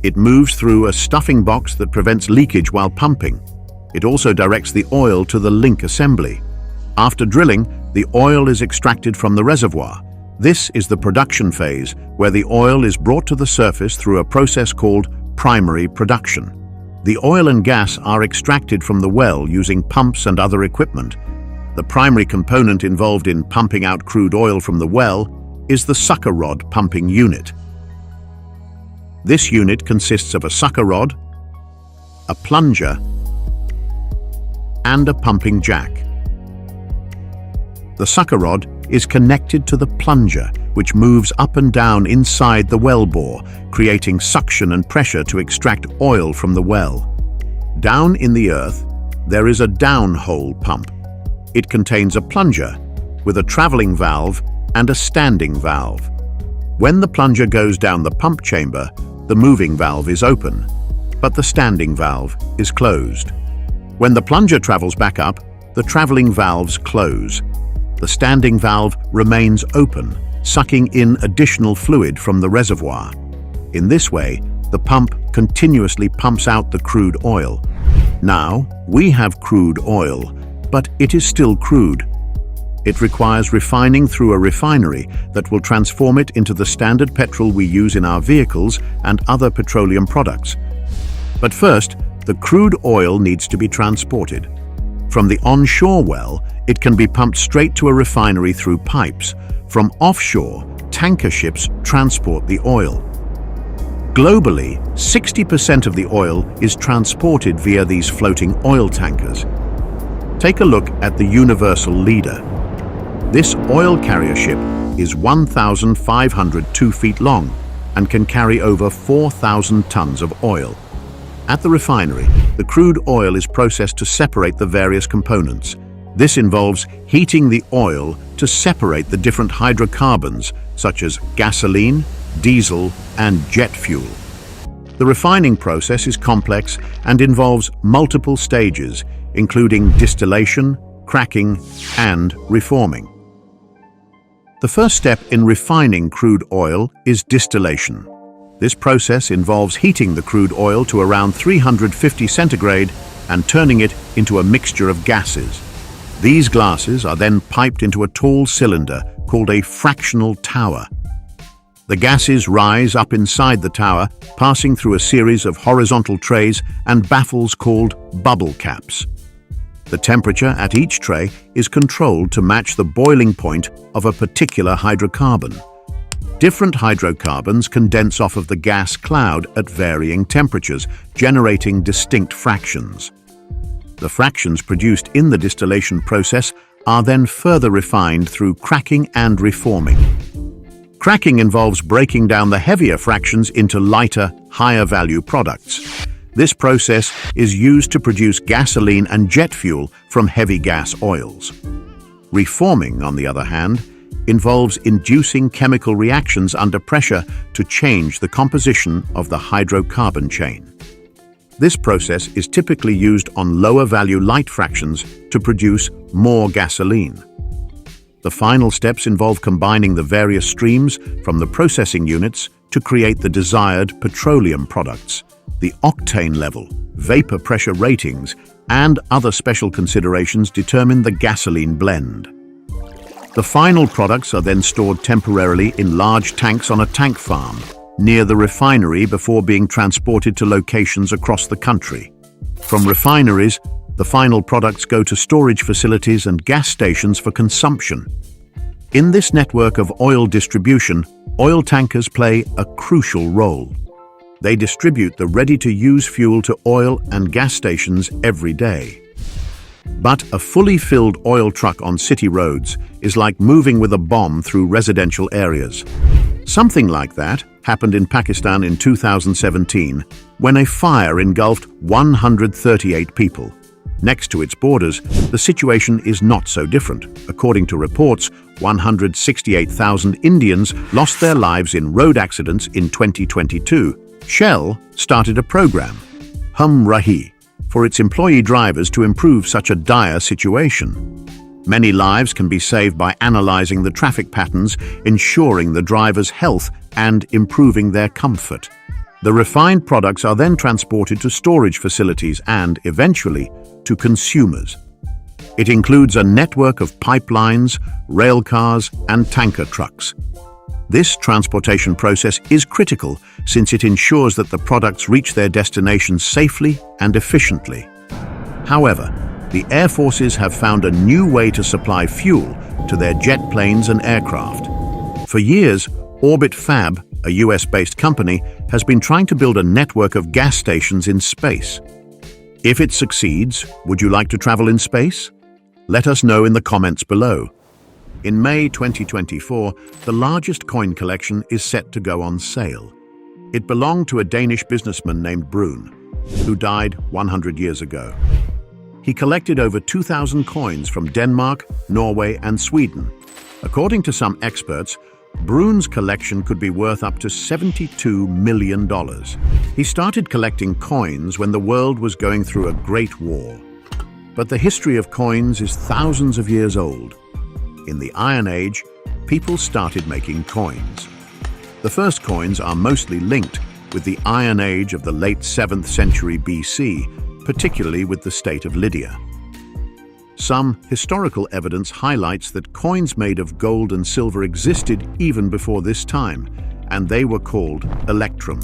A: It moves through a stuffing box that prevents leakage while pumping. It also directs the oil to the link assembly. After drilling, the oil is extracted from the reservoir. This is the production phase, where the oil is brought to the surface through a process called primary production. The oil and gas are extracted from the well using pumps and other equipment. The primary component involved in pumping out crude oil from the well is the sucker rod pumping unit. This unit consists of a sucker rod, a plunger, and a pumping jack. The sucker rod is connected to the plunger, which moves up and down inside the well bore, creating suction and pressure to extract oil from the well. Down in the earth, there is a downhole pump. It contains a plunger with a traveling valve and a standing valve. When the plunger goes down the pump chamber, the moving valve is open, but the standing valve is closed. When the plunger travels back up, the traveling valves close. The standing valve remains open, sucking in additional fluid from the reservoir. In this way, the pump continuously pumps out the crude oil. Now, we have crude oil, but it is still crude. It requires refining through a refinery that will transform it into the standard petrol we use in our vehicles and other petroleum products. But first, the crude oil needs to be transported. From the onshore well, it can be pumped straight to a refinery through pipes. From offshore, tanker ships transport the oil. Globally, 60% of the oil is transported via these floating oil tankers. Take a look at the Universal Leader. This oil carrier ship is 1,502 feet long and can carry over 4,000 tons of oil. At the refinery, the crude oil is processed to separate the various components. This involves heating the oil to separate the different hydrocarbons such as gasoline, diesel, and jet fuel. The refining process is complex and involves multiple stages, including distillation, cracking, and reforming. The first step in refining crude oil is distillation. This process involves heating the crude oil to around 350 centigrade and turning it into a mixture of gases. These gases are then piped into a tall cylinder called a fractional tower. The gases rise up inside the tower, passing through a series of horizontal trays and baffles called bubble caps. The temperature at each tray is controlled to match the boiling point of a particular hydrocarbon. Different hydrocarbons condense off of the gas cloud at varying temperatures, generating distinct fractions. The fractions produced in the distillation process are then further refined through cracking and reforming. Cracking involves breaking down the heavier fractions into lighter, higher-value products. This process is used to produce gasoline and jet fuel from heavy gas oils. Reforming, on the other hand, involves inducing chemical reactions under pressure to change the composition of the hydrocarbon chain. This process is typically used on lower-value light fractions to produce more gasoline. The final steps involve combining the various streams from the processing units to create the desired petroleum products. The octane level, vapor pressure ratings, and other special considerations determine the gasoline blend. The final products are then stored temporarily in large tanks on a tank farm near the refinery before being transported to locations across the country. From refineries, the final products go to storage facilities and gas stations for consumption. In this network of oil distribution, oil tankers play a crucial role. They distribute the ready-to-use fuel to oil and gas stations every day. But a fully filled oil truck on city roads is like moving with a bomb through residential areas. Something like that happened in Pakistan in 2017 when a fire engulfed 138 people. Next to its borders, the situation is not so different. According to reports, 168,000 Indians lost their lives in road accidents in 2022. Shell started a program, Hum Rahi, for its employee drivers to improve such a dire situation. Many lives can be saved by analyzing the traffic patterns, ensuring the driver's health and improving their comfort. The refined products are then transported to storage facilities and, eventually, to consumers. It includes a network of pipelines, rail cars, and tanker trucks. This transportation process is critical since it ensures that the products reach their destinations safely and efficiently. However, the air forces have found a new way to supply fuel to their jet planes and aircraft. For years, Orbit Fab, a US-based company, has been trying to build a network of gas stations in space. If it succeeds, would you like to travel in space? Let us know in the comments below. In May 2024, the largest coin collection is set to go on sale. It belonged to a Danish businessman named Brune, who died 100 years ago. He collected over 2,000 coins from Denmark, Norway, and Sweden. According to some experts, Brune's collection could be worth up to $72 million. He started collecting coins when the world was going through a great war. But the history of coins is thousands of years old. In the Iron Age, people started making coins. The first coins are mostly linked with the Iron Age of the late 7th century BC, particularly with the state of Lydia. Some historical evidence highlights that coins made of gold and silver existed even before this time, and they were called electrum.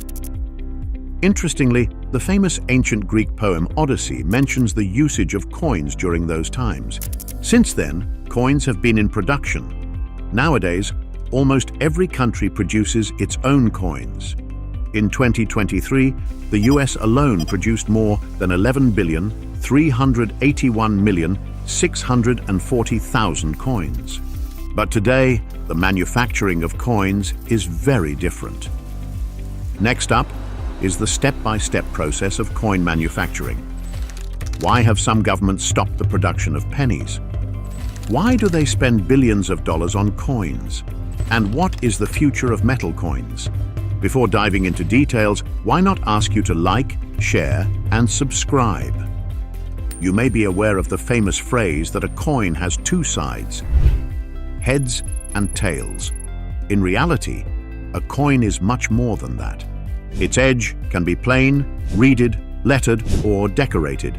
A: Interestingly, the famous ancient Greek poem Odyssey mentions the usage of coins during those times. Since then, coins have been in production. Nowadays, almost every country produces its own coins. In 2023, the US alone produced more than 11,381,640,000 coins. But today, the manufacturing of coins is very different. Next up is the step-by-step process of coin manufacturing. Why have some governments stopped the production of pennies? Why do they spend billions of dollars on coins? And what is the future of metal coins? Before diving into details, why not ask you to like, share, and subscribe? You may be aware of the famous phrase that a coin has two sides, heads and tails. In reality, a coin is much more than that. Its edge can be plain, reeded, lettered, or decorated.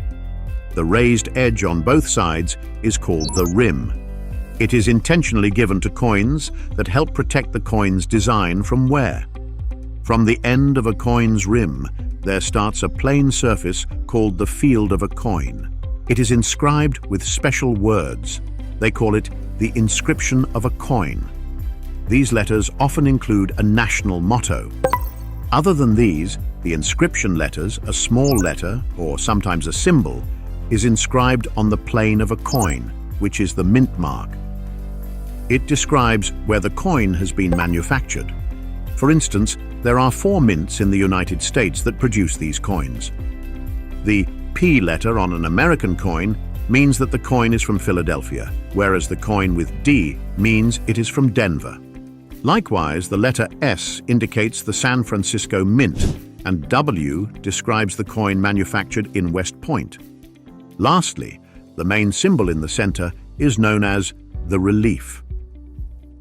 A: The raised edge on both sides is called the rim. It is intentionally given to coins that help protect the coin's design from wear. From the end of a coin's rim, there starts a plain surface called the field of a coin. It is inscribed with special words. They call it the inscription of a coin. These letters often include a national motto. Other than these, the inscription letters, a small letter, or sometimes a symbol, is inscribed on the plane of a coin, which is the mint mark. It describes where the coin has been manufactured. For instance, there are 4 mints in the United States that produce these coins. The P letter on an American coin means that the coin is from Philadelphia, whereas the coin with D means it is from Denver. Likewise, the letter S indicates the San Francisco Mint, and W describes the coin manufactured in West Point. Lastly, the main symbol in the center is known as the relief.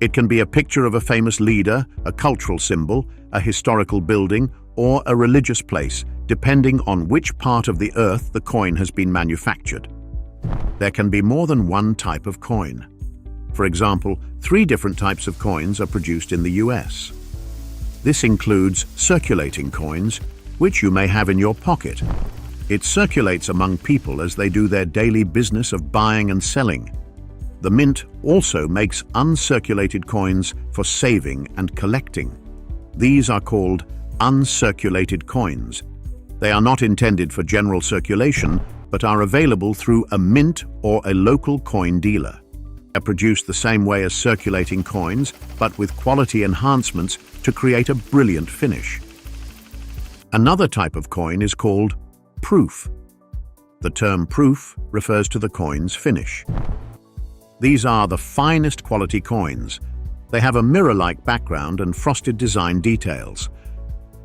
A: It can be a picture of a famous leader, a cultural symbol, a historical building, or a religious place, depending on which part of the earth the coin has been manufactured. There can be more than one type of coin. For example, 3 different types of coins are produced in the US. This includes circulating coins, which you may have in your pocket. It circulates among people as they do their daily business of buying and selling. The mint also makes uncirculated coins for saving and collecting. These are called uncirculated coins. They are not intended for general circulation, but are available through a mint or a local coin dealer. They are produced the same way as circulating coins, but with quality enhancements to create a brilliant finish. Another type of coin is called proof. The term proof refers to the coin's finish. These are the finest quality coins. They have a mirror-like background and frosted design details.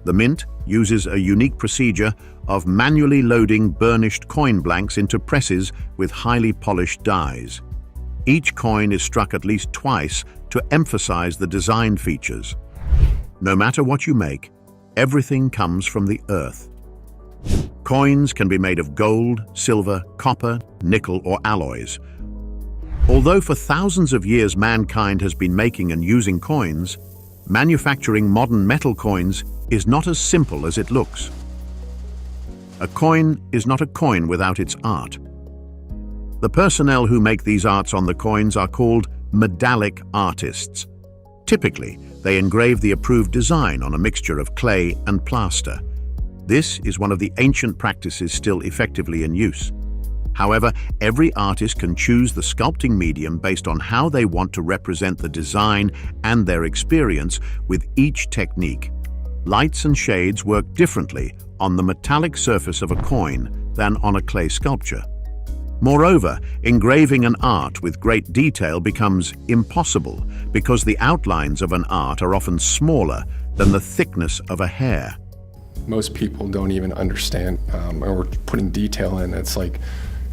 A: The mint uses a unique procedure of manually loading burnished coin blanks into presses with highly polished dies. Each coin is struck at least twice to emphasize the design features. No matter what you make, everything comes from the earth. Coins can be made of gold, silver, copper, nickel, or alloys. Although for thousands of years mankind has been making and using coins, manufacturing modern metal coins is not as simple as it looks. A coin is not a coin without its art. The personnel who make these arts on the coins are called medallic artists. Typically, they engrave the approved design on a mixture of clay and plaster. This is one of the ancient practices still effectively in use. However, every artist can choose the sculpting medium based on how they want to represent the design and their experience with each technique. Lights and shades work differently on the metallic surface of a coin than on a clay sculpture. Moreover, engraving an art with great detail becomes impossible because the outlines of an art are often smaller than the thickness of a hair.
D: Most people don't even understand, or putting detail in, it's like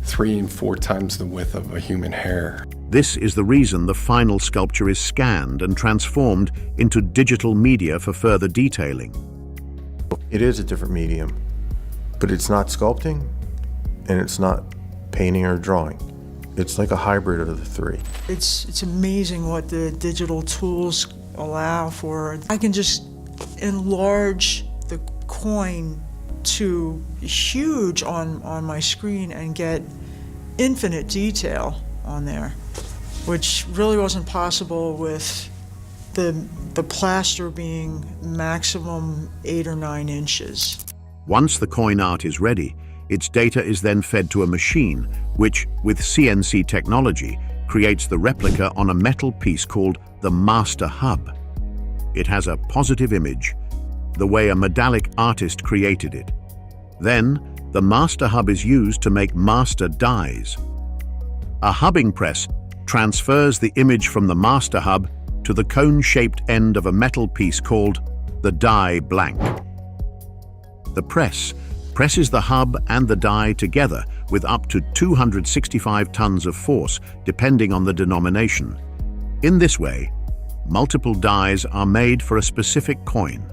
D: 3 and 4 times the width of a human hair.
A: This is the reason the final sculpture is scanned and transformed into digital media for further detailing.
E: It is a different medium, but it's not sculpting and it's not painting or drawing. It's like a hybrid of the three.
F: It's amazing what the digital tools allow for. I can just enlarge the coin to huge on my screen and get infinite detail on there, which really wasn't possible with the plaster being maximum 8 or 9 inches.
A: Once the coin art is ready, its data is then fed to a machine, which, with CNC technology, creates the replica on a metal piece called the master hub. It has a positive image, the way a medallic artist created it. Then, the master hub is used to make master dies. A hubbing press transfers the image from the master hub to the cone-shaped end of a metal piece called the die blank. The press presses the hub and the die together with up to 265 tons of force, depending on the denomination. In this way, multiple dies are made for a specific coin.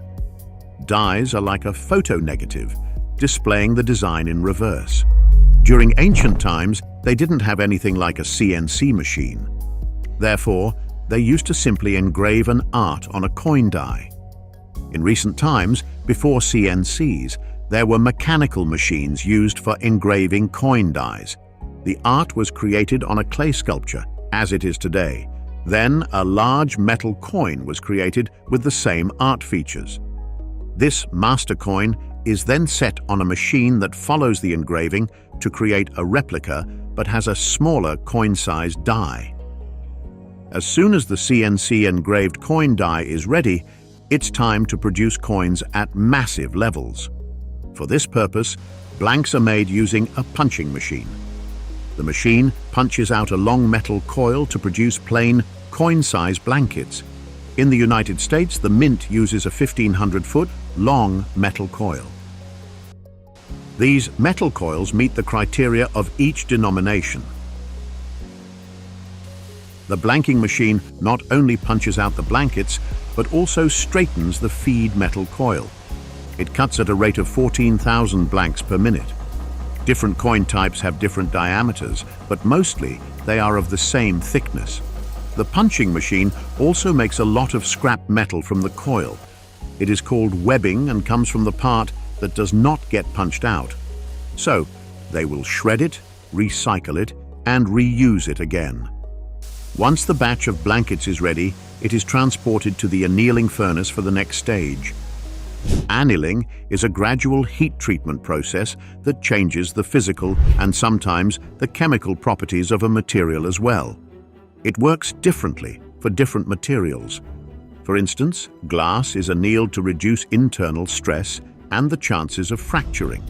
A: Dies are like a photo negative, displaying the design in reverse. During ancient times, they didn't have anything like a CNC machine. Therefore, they used to simply engrave an art on a coin die. In recent times, before CNCs, there were mechanical machines used for engraving coin dies. The art was created on a clay sculpture, as it is today. Then, a large metal coin was created with the same art features. This master coin is then set on a machine that follows the engraving to create a replica but has a smaller coin-sized die. As soon as the CNC engraved coin die is ready, it's time to produce coins at massive levels. For this purpose, blanks are made using a punching machine. The machine punches out a long metal coil to produce plain, coin-sized blankets. In the United States, the Mint uses a 1,500-foot long metal coil. These metal coils meet the criteria of each denomination. The blanking machine not only punches out the blankets, but also straightens the feed metal coil. It cuts at a rate of 14,000 blanks per minute. Different coin types have different diameters, but mostly they are of the same thickness. The punching machine also makes a lot of scrap metal from the coil. It is called webbing and comes from the part that does not get punched out. So, they will shred it, recycle it, and reuse it again. Once the batch of blankets is ready, it is transported to the annealing furnace for the next stage. Annealing is a gradual heat treatment process that changes the physical and sometimes the chemical properties of a material as well. It works differently for different materials. For instance, glass is annealed to reduce internal stress and the chances of fracturing.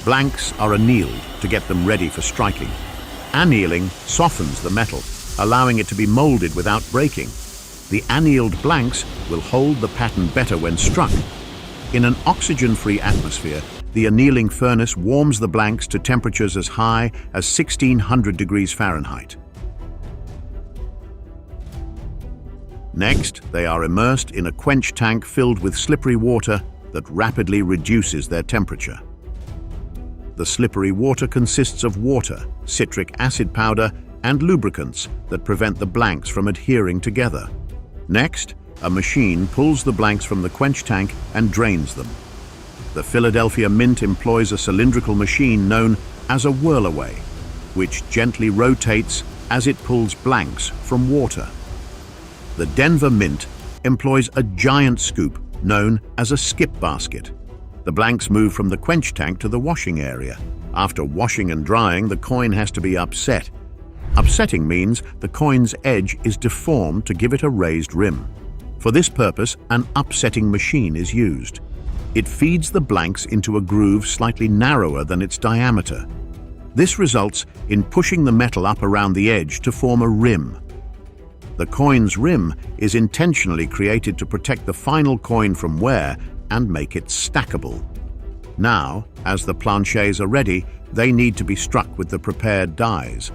A: Blanks are annealed to get them ready for striking. Annealing softens the metal, allowing it to be molded without breaking. The annealed blanks will hold the pattern better when struck. In an oxygen-free atmosphere, the annealing furnace warms the blanks to temperatures as high as 1,600 degrees Fahrenheit. Next, they are immersed in a quench tank filled with slippery water that rapidly reduces their temperature. The slippery water consists of water, citric acid powder, and lubricants that prevent the blanks from adhering together. Next, a machine pulls the blanks from the quench tank and drains them. The Philadelphia Mint employs a cylindrical machine known as a whirlaway, which gently rotates as it pulls blanks from water. The Denver Mint employs a giant scoop known as a skip basket. The blanks move from the quench tank to the washing area. After washing and drying, the coin has to be upset. Upsetting means the coin's edge is deformed to give it a raised rim. For this purpose, an upsetting machine is used. It feeds the blanks into a groove slightly narrower than its diameter. This results in pushing the metal up around the edge to form a rim. The coin's rim is intentionally created to protect the final coin from wear and make it stackable. Now, as the planchets are ready, they need to be struck with the prepared dies.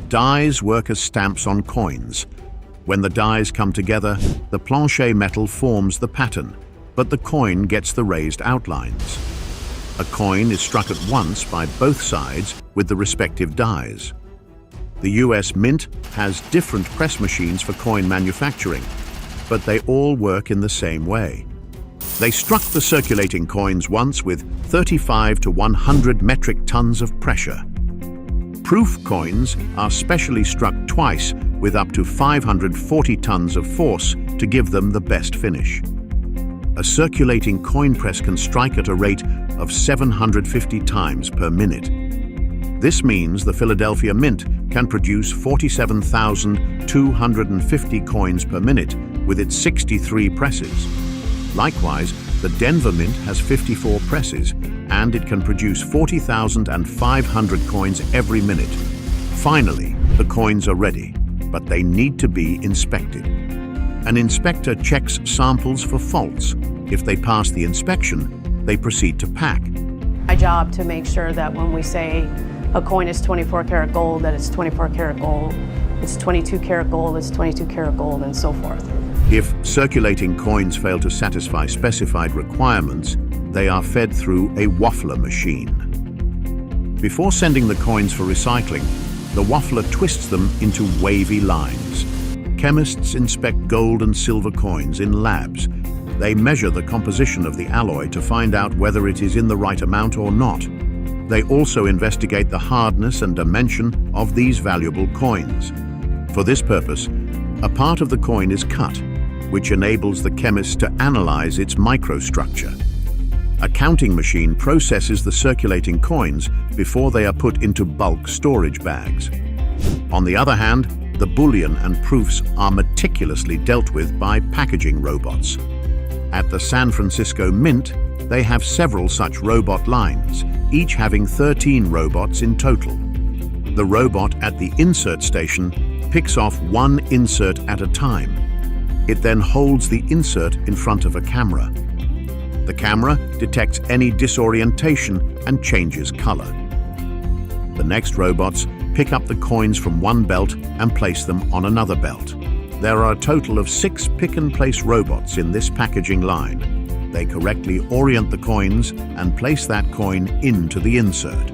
A: Dies work as stamps on coins. When the dies come together, the planchet metal forms the pattern, but the coin gets the raised outlines. A coin is struck at once by both sides with the respective dies. The US Mint has different press machines for coin manufacturing, but they all work in the same way. They struck the circulating coins once with 35 to 100 metric tons of pressure. Proof coins are specially struck twice with up to 540 tons of force to give them the best finish. A circulating coin press can strike at a rate of 750 times per minute. This means the Philadelphia Mint can produce 47,250 coins per minute with its 63 presses. Likewise, the Denver Mint has 54 presses, and it can produce 40,500 coins every minute. Finally, the coins are ready, but they need to be inspected. An inspector checks samples for faults. If they pass the inspection, they proceed to pack.
G: My job to make sure that when we say a coin is 24 karat gold, that it's 24 karat gold, it's 22 karat gold, it's 22 karat gold, and so forth.
A: If circulating coins fail to satisfy specified requirements, they are fed through a waffler machine. Before sending the coins for recycling, the waffler twists them into wavy lines. Chemists inspect gold and silver coins in labs. They measure the composition of the alloy to find out whether it is in the right amount or not. They also investigate the hardness and dimension of these valuable coins. For this purpose, a part of the coin is cut, which enables the chemist to analyze its microstructure. A counting machine processes the circulating coins before they are put into bulk storage bags. On the other hand, the bullion and proofs are meticulously dealt with by packaging robots. At the San Francisco Mint, they have several such robot lines, each having 13 robots in total. The robot at the insert station picks off one insert at a time. It then holds the insert in front of a camera. The camera detects any disorientation and changes color. The next robots pick up the coins from one belt and place them on another belt. There are a total of 6 pick-and-place robots in this packaging line. They correctly orient the coins and place that coin into the insert.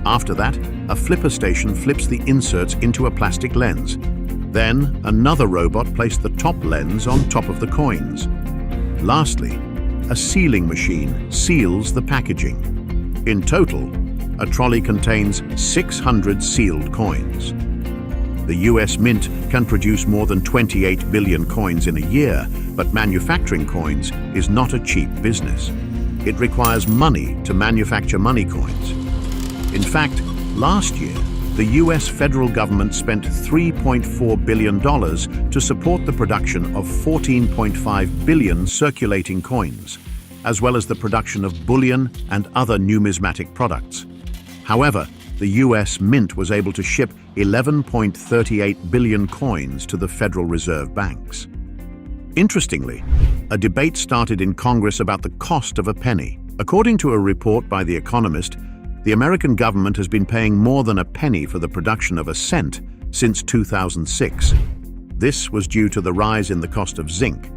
A: After that, a flipper station flips the inserts into a plastic lens. Then, another robot placed the top lens on top of the coins. Lastly, a sealing machine seals the packaging. In total, a trolley contains 600 sealed coins. The US Mint can produce more than 28 billion coins in a year, but manufacturing coins is not a cheap business. It requires money to manufacture money coins. In fact, last year, the US federal government spent $3.4 billion to support the production of 14.5 billion circulating coins, as well as the production of bullion and other numismatic products. However, the US Mint was able to ship 11.38 billion coins to the Federal Reserve banks. Interestingly, a debate started in Congress about the cost of a penny. According to a report by The Economist, the American government has been paying more than a penny for the production of a cent since 2006. This was due to the rise in the cost of zinc.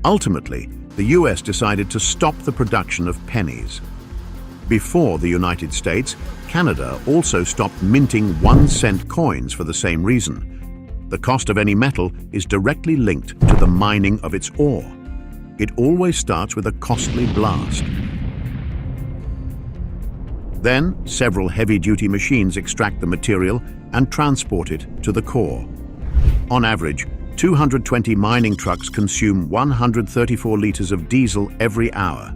A: Ultimately, the US decided to stop the production of pennies. Before the United States, Canada also stopped minting 1-cent coins for the same reason. The cost of any metal is directly linked to the mining of its ore. It always starts with a costly blast. Then, several heavy-duty machines extract the material and transport it to the core. On average, 220 mining trucks consume 134 liters of diesel every hour.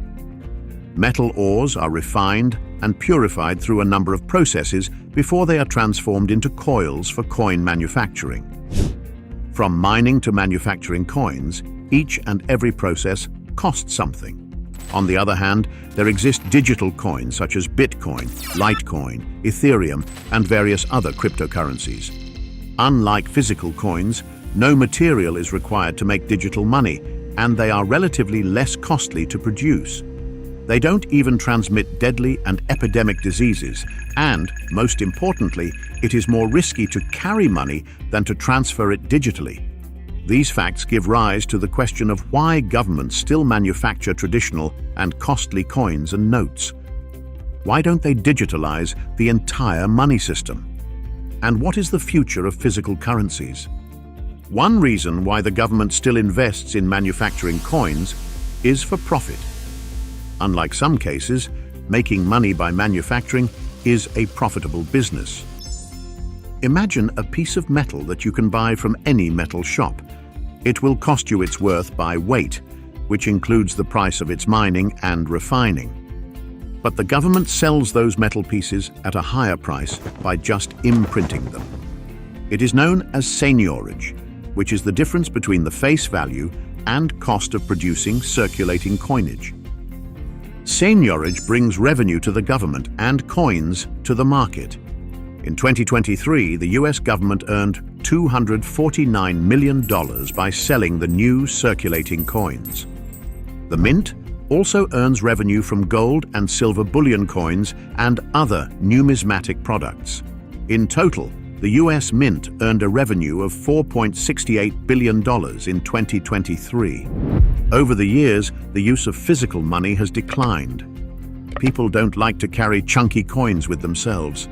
A: Metal ores are refined and purified through a number of processes before they are transformed into coils for coin manufacturing. From mining to manufacturing coins, each and every process costs something. On the other hand, there exist digital coins such as Bitcoin, Litecoin, Ethereum, and various other cryptocurrencies. Unlike physical coins, no material is required to make digital money, and they are relatively less costly to produce. They don't even transmit deadly and epidemic diseases, and, most importantly, it is more risky to carry money than to transfer it digitally. These facts give rise to the question of why governments still manufacture traditional and costly coins and notes. Why don't they digitalize the entire money system? And what is the future of physical currencies? One reason why the government still invests in manufacturing coins is for profit. Unlike some cases, making money by manufacturing is a profitable business. Imagine a piece of metal that you can buy from any metal shop. It will cost you its worth by weight, which includes the price of its mining and refining. But the government sells those metal pieces at a higher price by just imprinting them. It is known as seigniorage, which is the difference between the face value and cost of producing circulating coinage. Seigniorage brings revenue to the government and coins to the market. In 2023, the US government earned $249 million by selling the new circulating coins. The Mint also earns revenue from gold and silver bullion coins and other numismatic products. In total, the US Mint earned a revenue of $4.68 billion in 2023. Over the years, the use of physical money has declined. People don't like to carry chunky coins with themselves.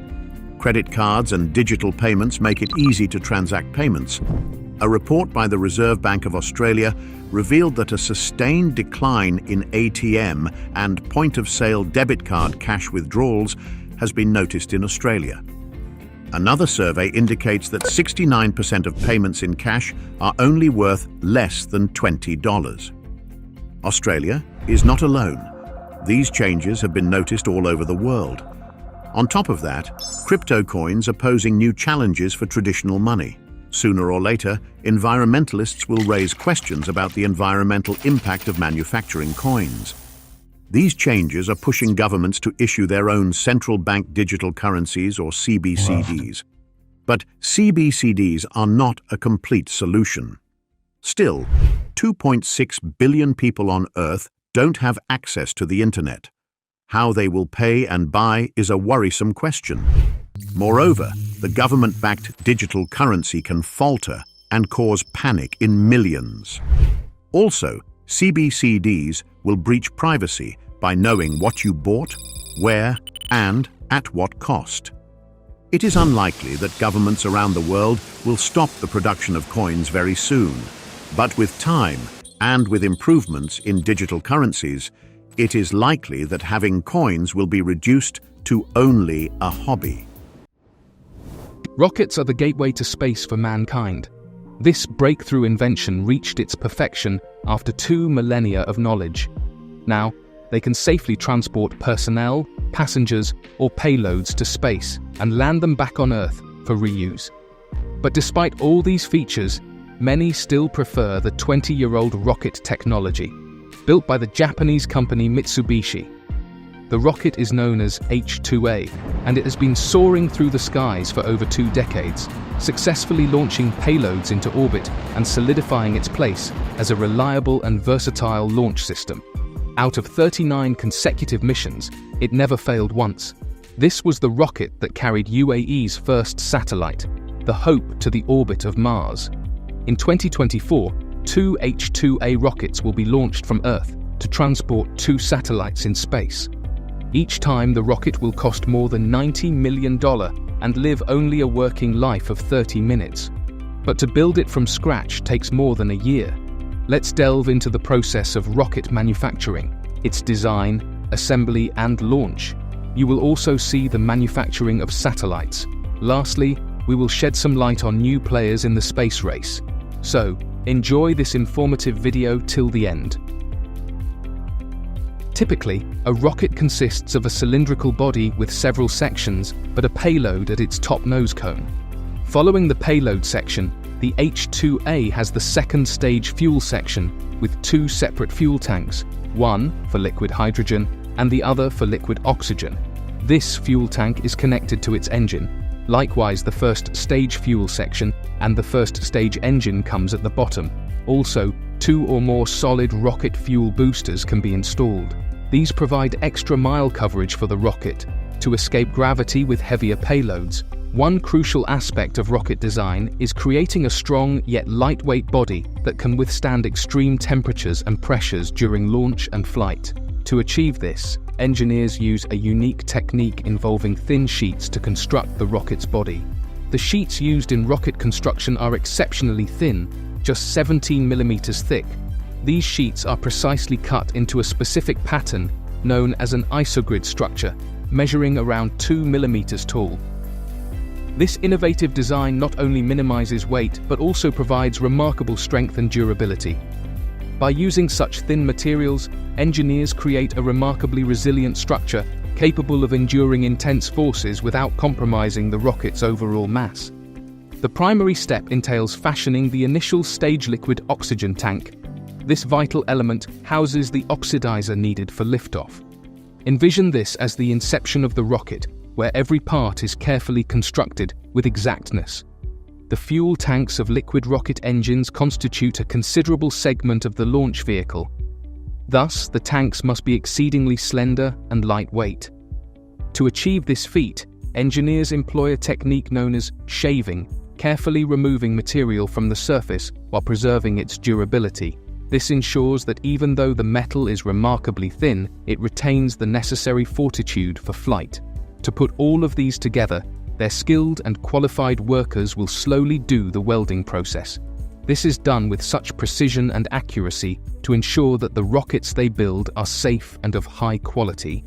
A: Credit cards and digital payments make it easy to transact payments. A report by the Reserve Bank of Australia revealed that a sustained decline in ATM and point-of-sale debit card cash withdrawals has been noticed in Australia. Another survey indicates that 69% of payments in cash are only worth less than $20. Australia is not alone. These changes have been noticed all over the world. On top of that, crypto coins are posing new challenges for traditional money. Sooner or later, environmentalists will raise questions about the environmental impact of manufacturing coins. These changes are pushing governments to issue their own central bank digital currencies or CBCDs. But CBCDs are not a complete solution. Still, 2.6 billion people on Earth don't have access to the internet. How they will pay and buy is a worrisome question. Moreover, the government-backed digital currency can falter and cause panic in millions. Also, CBCDs will breach privacy by knowing what you bought, where, and at what cost. It is unlikely that governments around the world will stop the production of coins very soon. But with time, and with improvements in digital currencies, it is likely that having coins will be reduced to only a hobby.
B: Rockets are the gateway to space for mankind. This breakthrough invention reached its perfection after 2 millennia of knowledge. Now, they can safely transport personnel, passengers, or payloads to space and land them back on Earth for reuse. But despite all these features, many still prefer the 20-year-old rocket technology, built by the Japanese company Mitsubishi. The rocket is known as H-2A, and it has been soaring through the skies for over 2 decades, successfully launching payloads into orbit and solidifying its place as a reliable and versatile launch system. Out of 39 consecutive missions, it never failed once. This was the rocket that carried UAE's first satellite, the Hope, to the orbit of Mars. In 2024, 2 H-2A rockets will be launched from Earth to transport 2 satellites in space. Each time, the rocket will cost more than $90 million and live only a working life of 30 minutes. But to build it from scratch takes more than a year. Let's delve into the process of rocket manufacturing, its design, assembly, and launch. You will also see the manufacturing of satellites. Lastly, we will shed some light on new players in the space race. So, enjoy this informative video till the end. Typically, a rocket consists of a cylindrical body with several sections, but a payload at its top nose cone. Following the payload section, The H2A has the second stage fuel section with two separate fuel tanks, one for liquid hydrogen and the other for liquid oxygen. This fuel tank is connected to its engine. Likewise, the first stage fuel section and the first stage engine comes at the bottom. Also, 2 or more solid rocket fuel boosters can be installed. These provide extra mile coverage for the rocket to escape gravity with heavier payloads. One crucial aspect of rocket design is creating a strong yet lightweight body that can withstand extreme temperatures and pressures during launch and flight. To achieve this, engineers use a unique technique involving thin sheets to construct the rocket's body. The sheets used in rocket construction are exceptionally thin, just 17 millimeters thick. These sheets are precisely cut into a specific pattern known as an isogrid structure, measuring around 2 millimeters tall. This innovative design not only minimizes weight but also provides remarkable strength and durability. By using such thin materials, engineers create a remarkably resilient structure capable of enduring intense forces without compromising the rocket's overall mass. The primary step entails fashioning the initial stage liquid oxygen tank. This vital element houses the oxidizer needed for liftoff. Envision this as the inception of the rocket, where every part is carefully constructed with exactness. The fuel tanks of liquid rocket engines constitute a considerable segment of the launch vehicle. Thus, the tanks must be exceedingly slender and lightweight. To achieve this feat, engineers employ a technique known as shaving, carefully removing material from the surface while preserving its durability. This ensures that even though the metal is remarkably thin, it retains the necessary fortitude for flight. To put all of these together, their skilled and qualified workers will slowly do the welding process. This is done with such precision and accuracy to ensure that the rockets they build are safe and of high quality.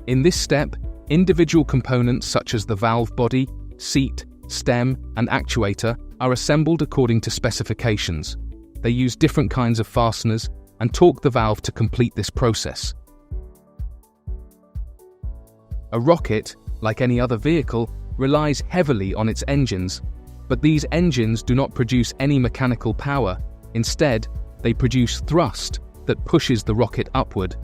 B: In this step, individual components such as the valve body, seat, stem, and actuator are assembled according to specifications. They use different kinds of fasteners and torque the valve to complete this process. A rocket, like any other vehicle, relies heavily on its engines, but these engines do not produce any mechanical power. Instead, they produce thrust that pushes the rocket upward.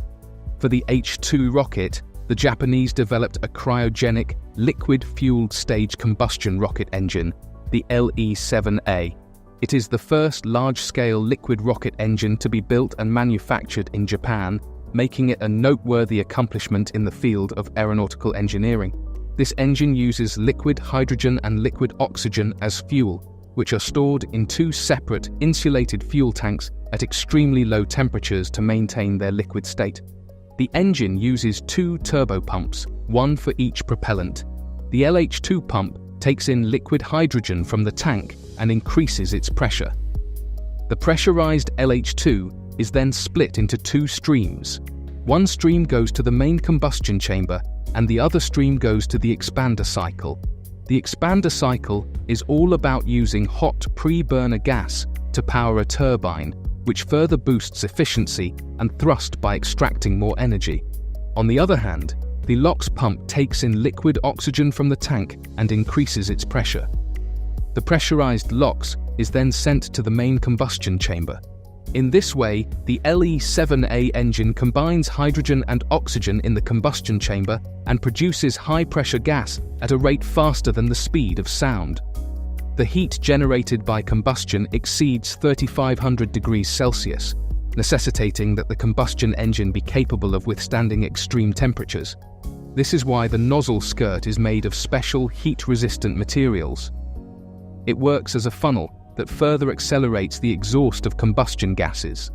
B: For the H2 rocket, the Japanese developed a cryogenic, liquid-fueled stage combustion rocket engine, the LE-7A. It is the first large-scale liquid rocket engine to be built and manufactured in Japan, making it a noteworthy accomplishment in the field of aeronautical engineering. This engine uses liquid hydrogen and liquid oxygen as fuel, which are stored in 2 separate insulated fuel tanks at extremely low temperatures to maintain their liquid state. The engine uses 2 turbopumps, one for each propellant. The LH2 pump takes in liquid hydrogen from the tank and increases its pressure. The pressurized LH2 is then split into 2 streams. One stream goes to the main combustion chamber and the other stream goes to the expander cycle. The expander cycle is all about using hot pre-burner gas to power a turbine, which further boosts efficiency and thrust by extracting more energy. On the other hand, the LOX pump takes in liquid oxygen from the tank and increases its pressure. The pressurized LOX is then sent to the main combustion chamber. In this way, the LE-7A engine combines hydrogen and oxygen in the combustion chamber and produces high-pressure gas at a rate faster than the speed of sound. The heat generated by combustion exceeds 3,500 degrees Celsius, necessitating that the combustion engine be capable of withstanding extreme temperatures. This is why the nozzle skirt is made of special heat-resistant materials. It works as a funnel that further accelerates the exhaust of combustion gases.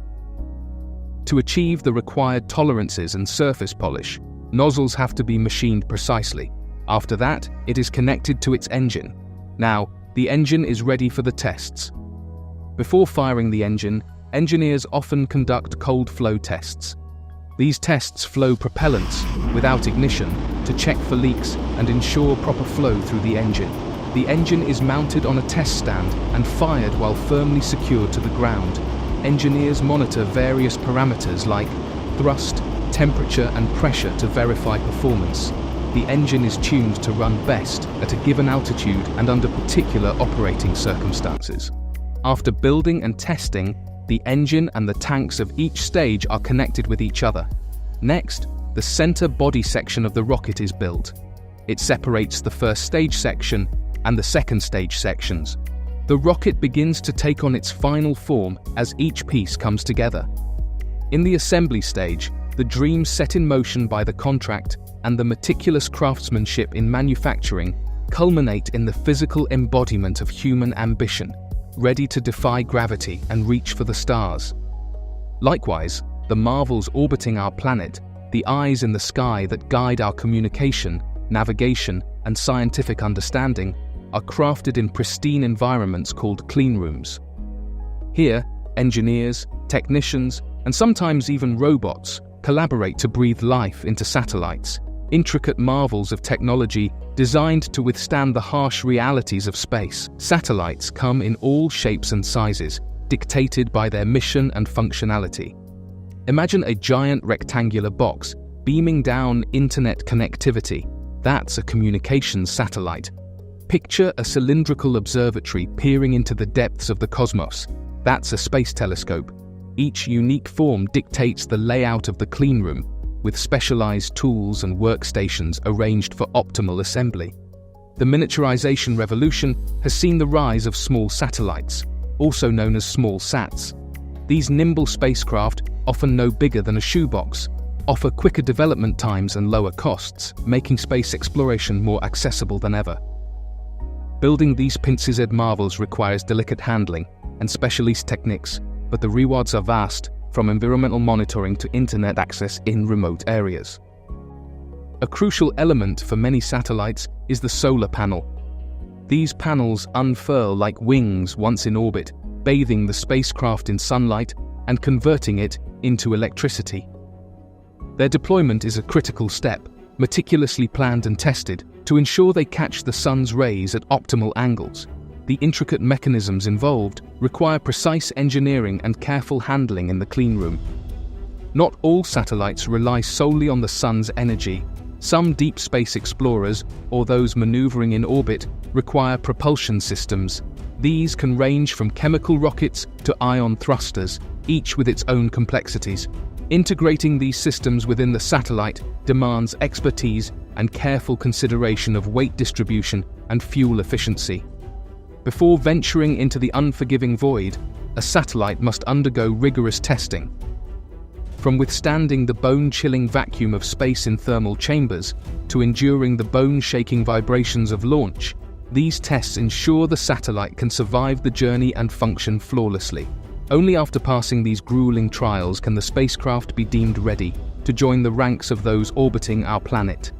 B: To achieve the required tolerances and surface polish, nozzles have to be machined precisely. After that, it is connected to its engine. Now, the engine is ready for the tests. Before firing the engine, engineers often conduct cold flow tests. These tests flow propellants without ignition to check for leaks and ensure proper flow through the engine. The engine is mounted on a test stand and fired while firmly secured to the ground. Engineers monitor various parameters like thrust, temperature, and pressure to verify performance. The engine is tuned to run best at a given altitude and under particular operating circumstances. After building and testing, the engine and the tanks of each stage are connected with each other. Next, the center body section of the rocket is built. It separates the first stage section and the second stage sections. The rocket begins to take on its final form as each piece comes together. In the assembly stage, the dreams set in motion by the contract and the meticulous craftsmanship in manufacturing culminate in the physical embodiment of human ambition, ready to defy gravity and reach for the stars. Likewise, the marvels orbiting our planet, the eyes in the sky that guide our communication, navigation, and scientific understanding, are crafted in pristine environments called clean rooms. Here, engineers, technicians, and sometimes even robots collaborate to breathe life into satellites, intricate marvels of technology designed to withstand the harsh realities of space. Satellites come in all shapes and sizes, dictated by their mission and functionality. Imagine a giant rectangular box beaming down internet connectivity. That's a communications satellite. Picture a cylindrical observatory peering into the depths of the cosmos. That's a space telescope. Each unique form dictates the layout of the clean room, with specialized tools and workstations arranged for optimal assembly. The miniaturization revolution has seen the rise of small satellites, also known as small sats. These nimble spacecraft, often no bigger than a shoebox, offer quicker development times and lower costs, making space exploration more accessible than ever. Building these pince-Z marvels requires delicate handling and specialist techniques, but the rewards are vast, from environmental monitoring to internet access in remote areas. A crucial element for many satellites is the solar panel. These panels unfurl like wings once in orbit, bathing the spacecraft in sunlight and converting it into electricity. Their deployment is a critical step, meticulously planned and tested to ensure they catch the sun's rays at optimal angles. The intricate mechanisms involved require precise engineering and careful handling in the clean room. Not all satellites rely solely on the sun's energy. Some deep space explorers, or those maneuvering in orbit, require propulsion systems. These can range from chemical rockets to ion thrusters, each with its own complexities. Integrating these systems within the satellite demands expertise and careful consideration of weight distribution and fuel efficiency. Before venturing into the unforgiving void, a satellite must undergo rigorous testing. From withstanding the bone-chilling vacuum of space in thermal chambers to enduring the bone-shaking vibrations of launch, these tests ensure the satellite can survive the journey and function flawlessly. Only after passing these grueling trials can the spacecraft be deemed ready to join the ranks of those orbiting our planet.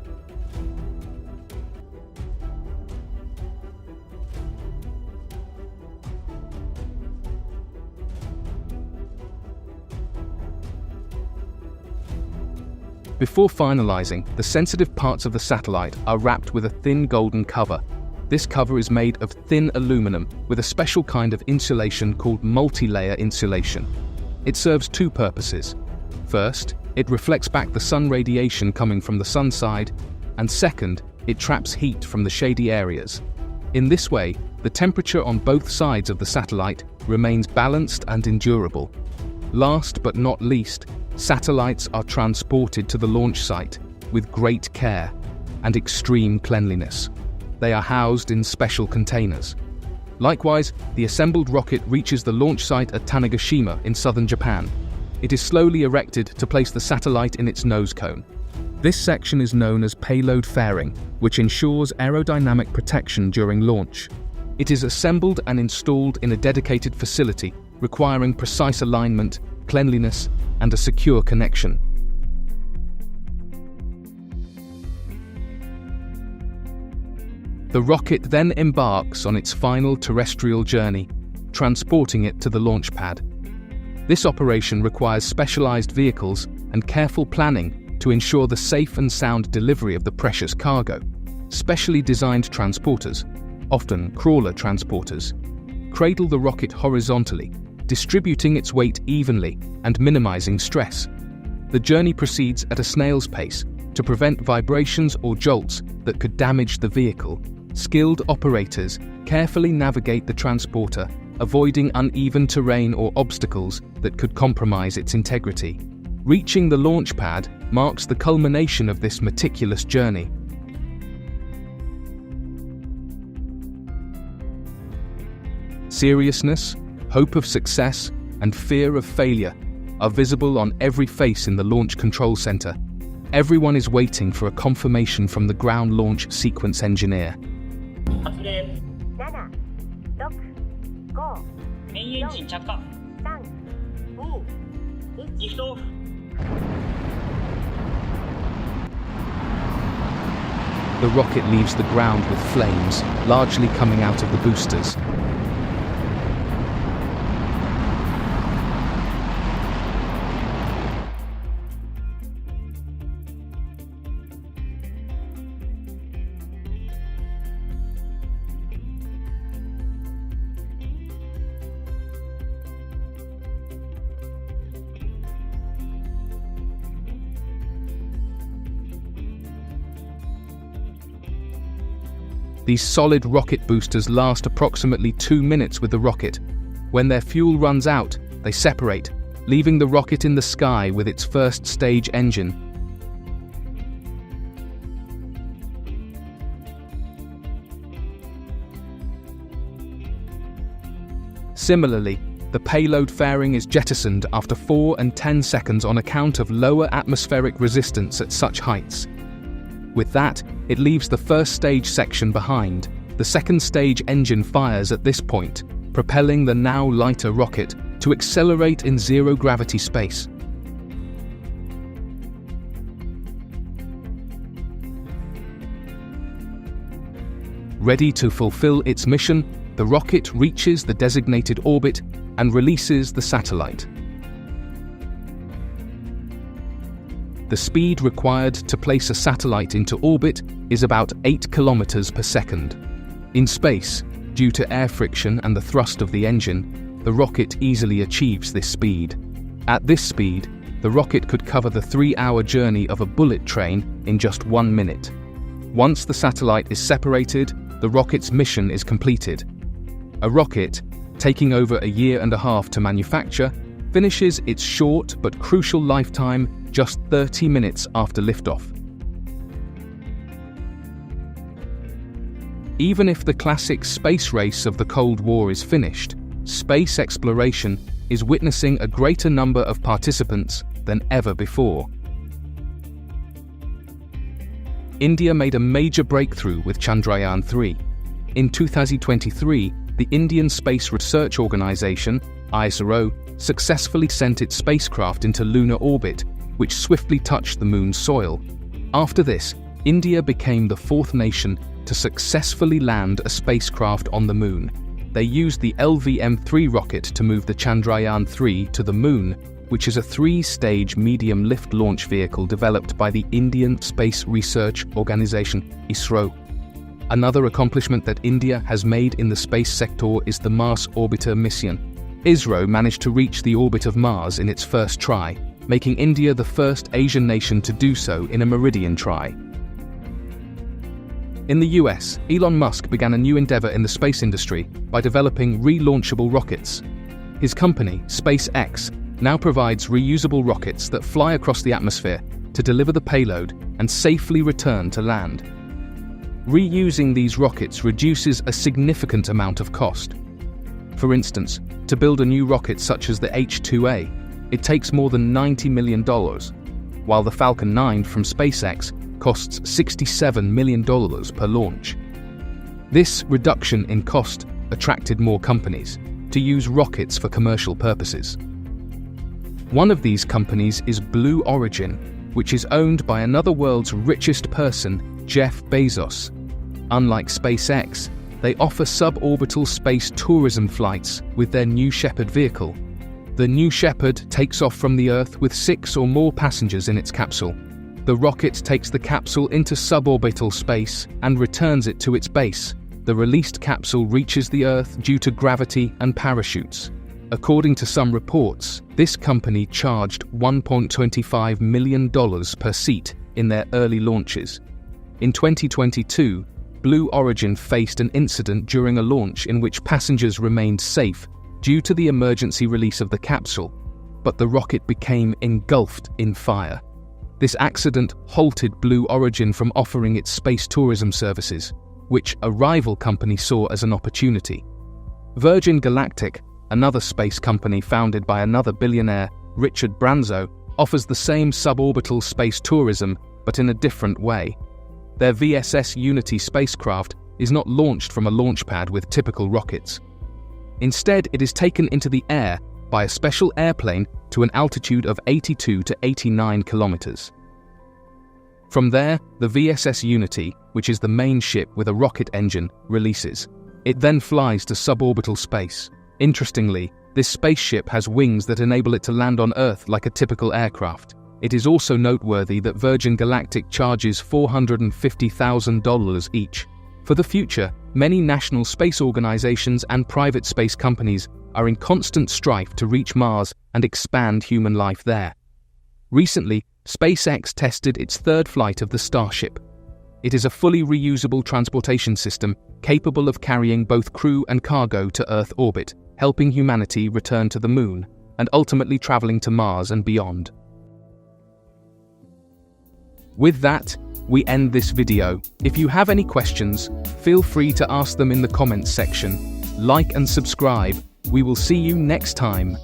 B: Before finalizing, the sensitive parts of the satellite are wrapped with a thin golden cover. This cover is made of thin aluminum with a special kind of insulation called multi-layer insulation. It serves two purposes. First, it reflects back the sun radiation coming from the sun side, and second, it traps heat from the shady areas. In this way, the temperature on both sides of the satellite remains balanced and endurable. Last but not least, satellites are transported to the launch site with great care and extreme cleanliness. They are housed in special containers. Likewise, the assembled rocket reaches the launch site at Tanegashima in southern Japan. It is slowly erected to place the satellite in its nose cone. This section is known as payload fairing, which ensures aerodynamic protection during launch. It is assembled and installed in a dedicated facility, requiring precise alignment, cleanliness, and a secure connection. The rocket then embarks on its final terrestrial journey, transporting it to the launch pad. This operation requires specialized vehicles and careful planning to ensure the safe and sound delivery of the precious cargo. Specially designed transporters, often crawler transporters, cradle the rocket horizontally, distributing its weight evenly and minimizing stress. The journey proceeds at a snail's pace to prevent vibrations or jolts that could damage the vehicle. Skilled operators carefully navigate the transporter, avoiding uneven terrain or obstacles that could compromise its integrity. Reaching the launch pad marks the culmination of this meticulous journey. Seriousness, hope of success, and fear of failure are visible on every face in the Launch Control Center. Everyone is waiting for a confirmation from the ground launch sequence engineer.
H: 発令
I: 7、6、5、
H: メインエンジン着火
I: 3、2、
H: リフトオフ
B: The rocket leaves the ground with flames, largely coming out of the boosters. These solid rocket boosters last approximately 2 minutes with the rocket. When their fuel runs out, they separate, leaving the rocket in the sky with its first stage engine. Similarly, the payload fairing is jettisoned after 4 and 10 seconds on account of lower atmospheric resistance at such heights. With that, it leaves the first stage section behind. The second stage engine fires at this point, propelling the now lighter rocket to accelerate in zero-gravity space. Ready to fulfill its mission, the rocket reaches the designated orbit and releases the satellite. The speed required to place a satellite into orbit is about 8 kilometers per second. In space, due to air friction and the thrust of the engine, the rocket easily achieves this speed. At this speed, the rocket could cover the 3-hour journey of a bullet train in just 1 minute. Once the satellite is separated, the rocket's mission is completed. A rocket, taking over a year and a half to manufacture, finishes its short but crucial lifetime just 30 minutes after liftoff. Even if the classic space race of the Cold War is finished, space exploration is witnessing a greater number of participants than ever before. India made a major breakthrough with Chandrayaan-3. In 2023, the Indian Space Research Organisation, ISRO, successfully sent its spacecraft into lunar orbit, which swiftly touched the moon's soil. After this, India became the 4th nation to successfully land a spacecraft on the moon. They used the LVM-3 rocket to move the Chandrayaan-3 to the moon, which is a 3-stage medium lift launch vehicle developed by the Indian Space Research Organisation, ISRO. Another accomplishment that India has made in the space sector is the Mars Orbiter mission. ISRO managed to reach the orbit of Mars in its first try, making India the first Asian nation to do so in a meridian try. In the US, Elon Musk began a new endeavor in the space industry by developing relaunchable rockets. His company, SpaceX, now provides reusable rockets that fly across the atmosphere to deliver the payload and safely return to land. Reusing these rockets reduces a significant amount of cost. For instance, to build a new rocket such as the H-2A, it takes more than $90 million, while the Falcon 9 from SpaceX costs $67 million per launch. This reduction in cost attracted more companies to use rockets for commercial purposes. One of these companies is Blue Origin, which is owned by another world's richest person, Jeff Bezos. Unlike SpaceX, they offer suborbital space tourism flights with their New Shepard vehicle. The New Shepard takes off from the Earth with 6 or more passengers in its capsule. The rocket takes the capsule into suborbital space and returns it to its base. The released capsule reaches the Earth due to gravity and parachutes. According to some reports, this company charged $1.25 million per seat in their early launches. In 2022, Blue Origin faced an incident during a launch in which passengers remained safe due to the emergency release of the capsule, but the rocket became engulfed in fire. This accident halted Blue Origin from offering its space tourism services, which a rival company saw as an opportunity. Virgin Galactic, another space company founded by another billionaire, Richard Branson, offers the same suborbital space tourism but in a different way. Their VSS Unity spacecraft is not launched from a launch pad with typical rockets. Instead, it is taken into the air by a special airplane to an altitude of 82 to 89 kilometers. From there, the VSS Unity, which is the main ship with a rocket engine, releases. It then flies to suborbital space. Interestingly, this spaceship has wings that enable it to land on Earth like a typical aircraft. It is also noteworthy that Virgin Galactic charges $450,000 each. For the future, many national space organizations and private space companies are in constant strife to reach Mars and expand human life there. Recently, SpaceX tested its third flight of the Starship. It is a fully reusable transportation system capable of carrying both crew and cargo to Earth orbit, helping humanity return to the Moon and ultimately traveling to Mars and beyond. With that, we end this video. If you have any questions, feel free to ask them in the comments section. Like and subscribe. We will see you next time.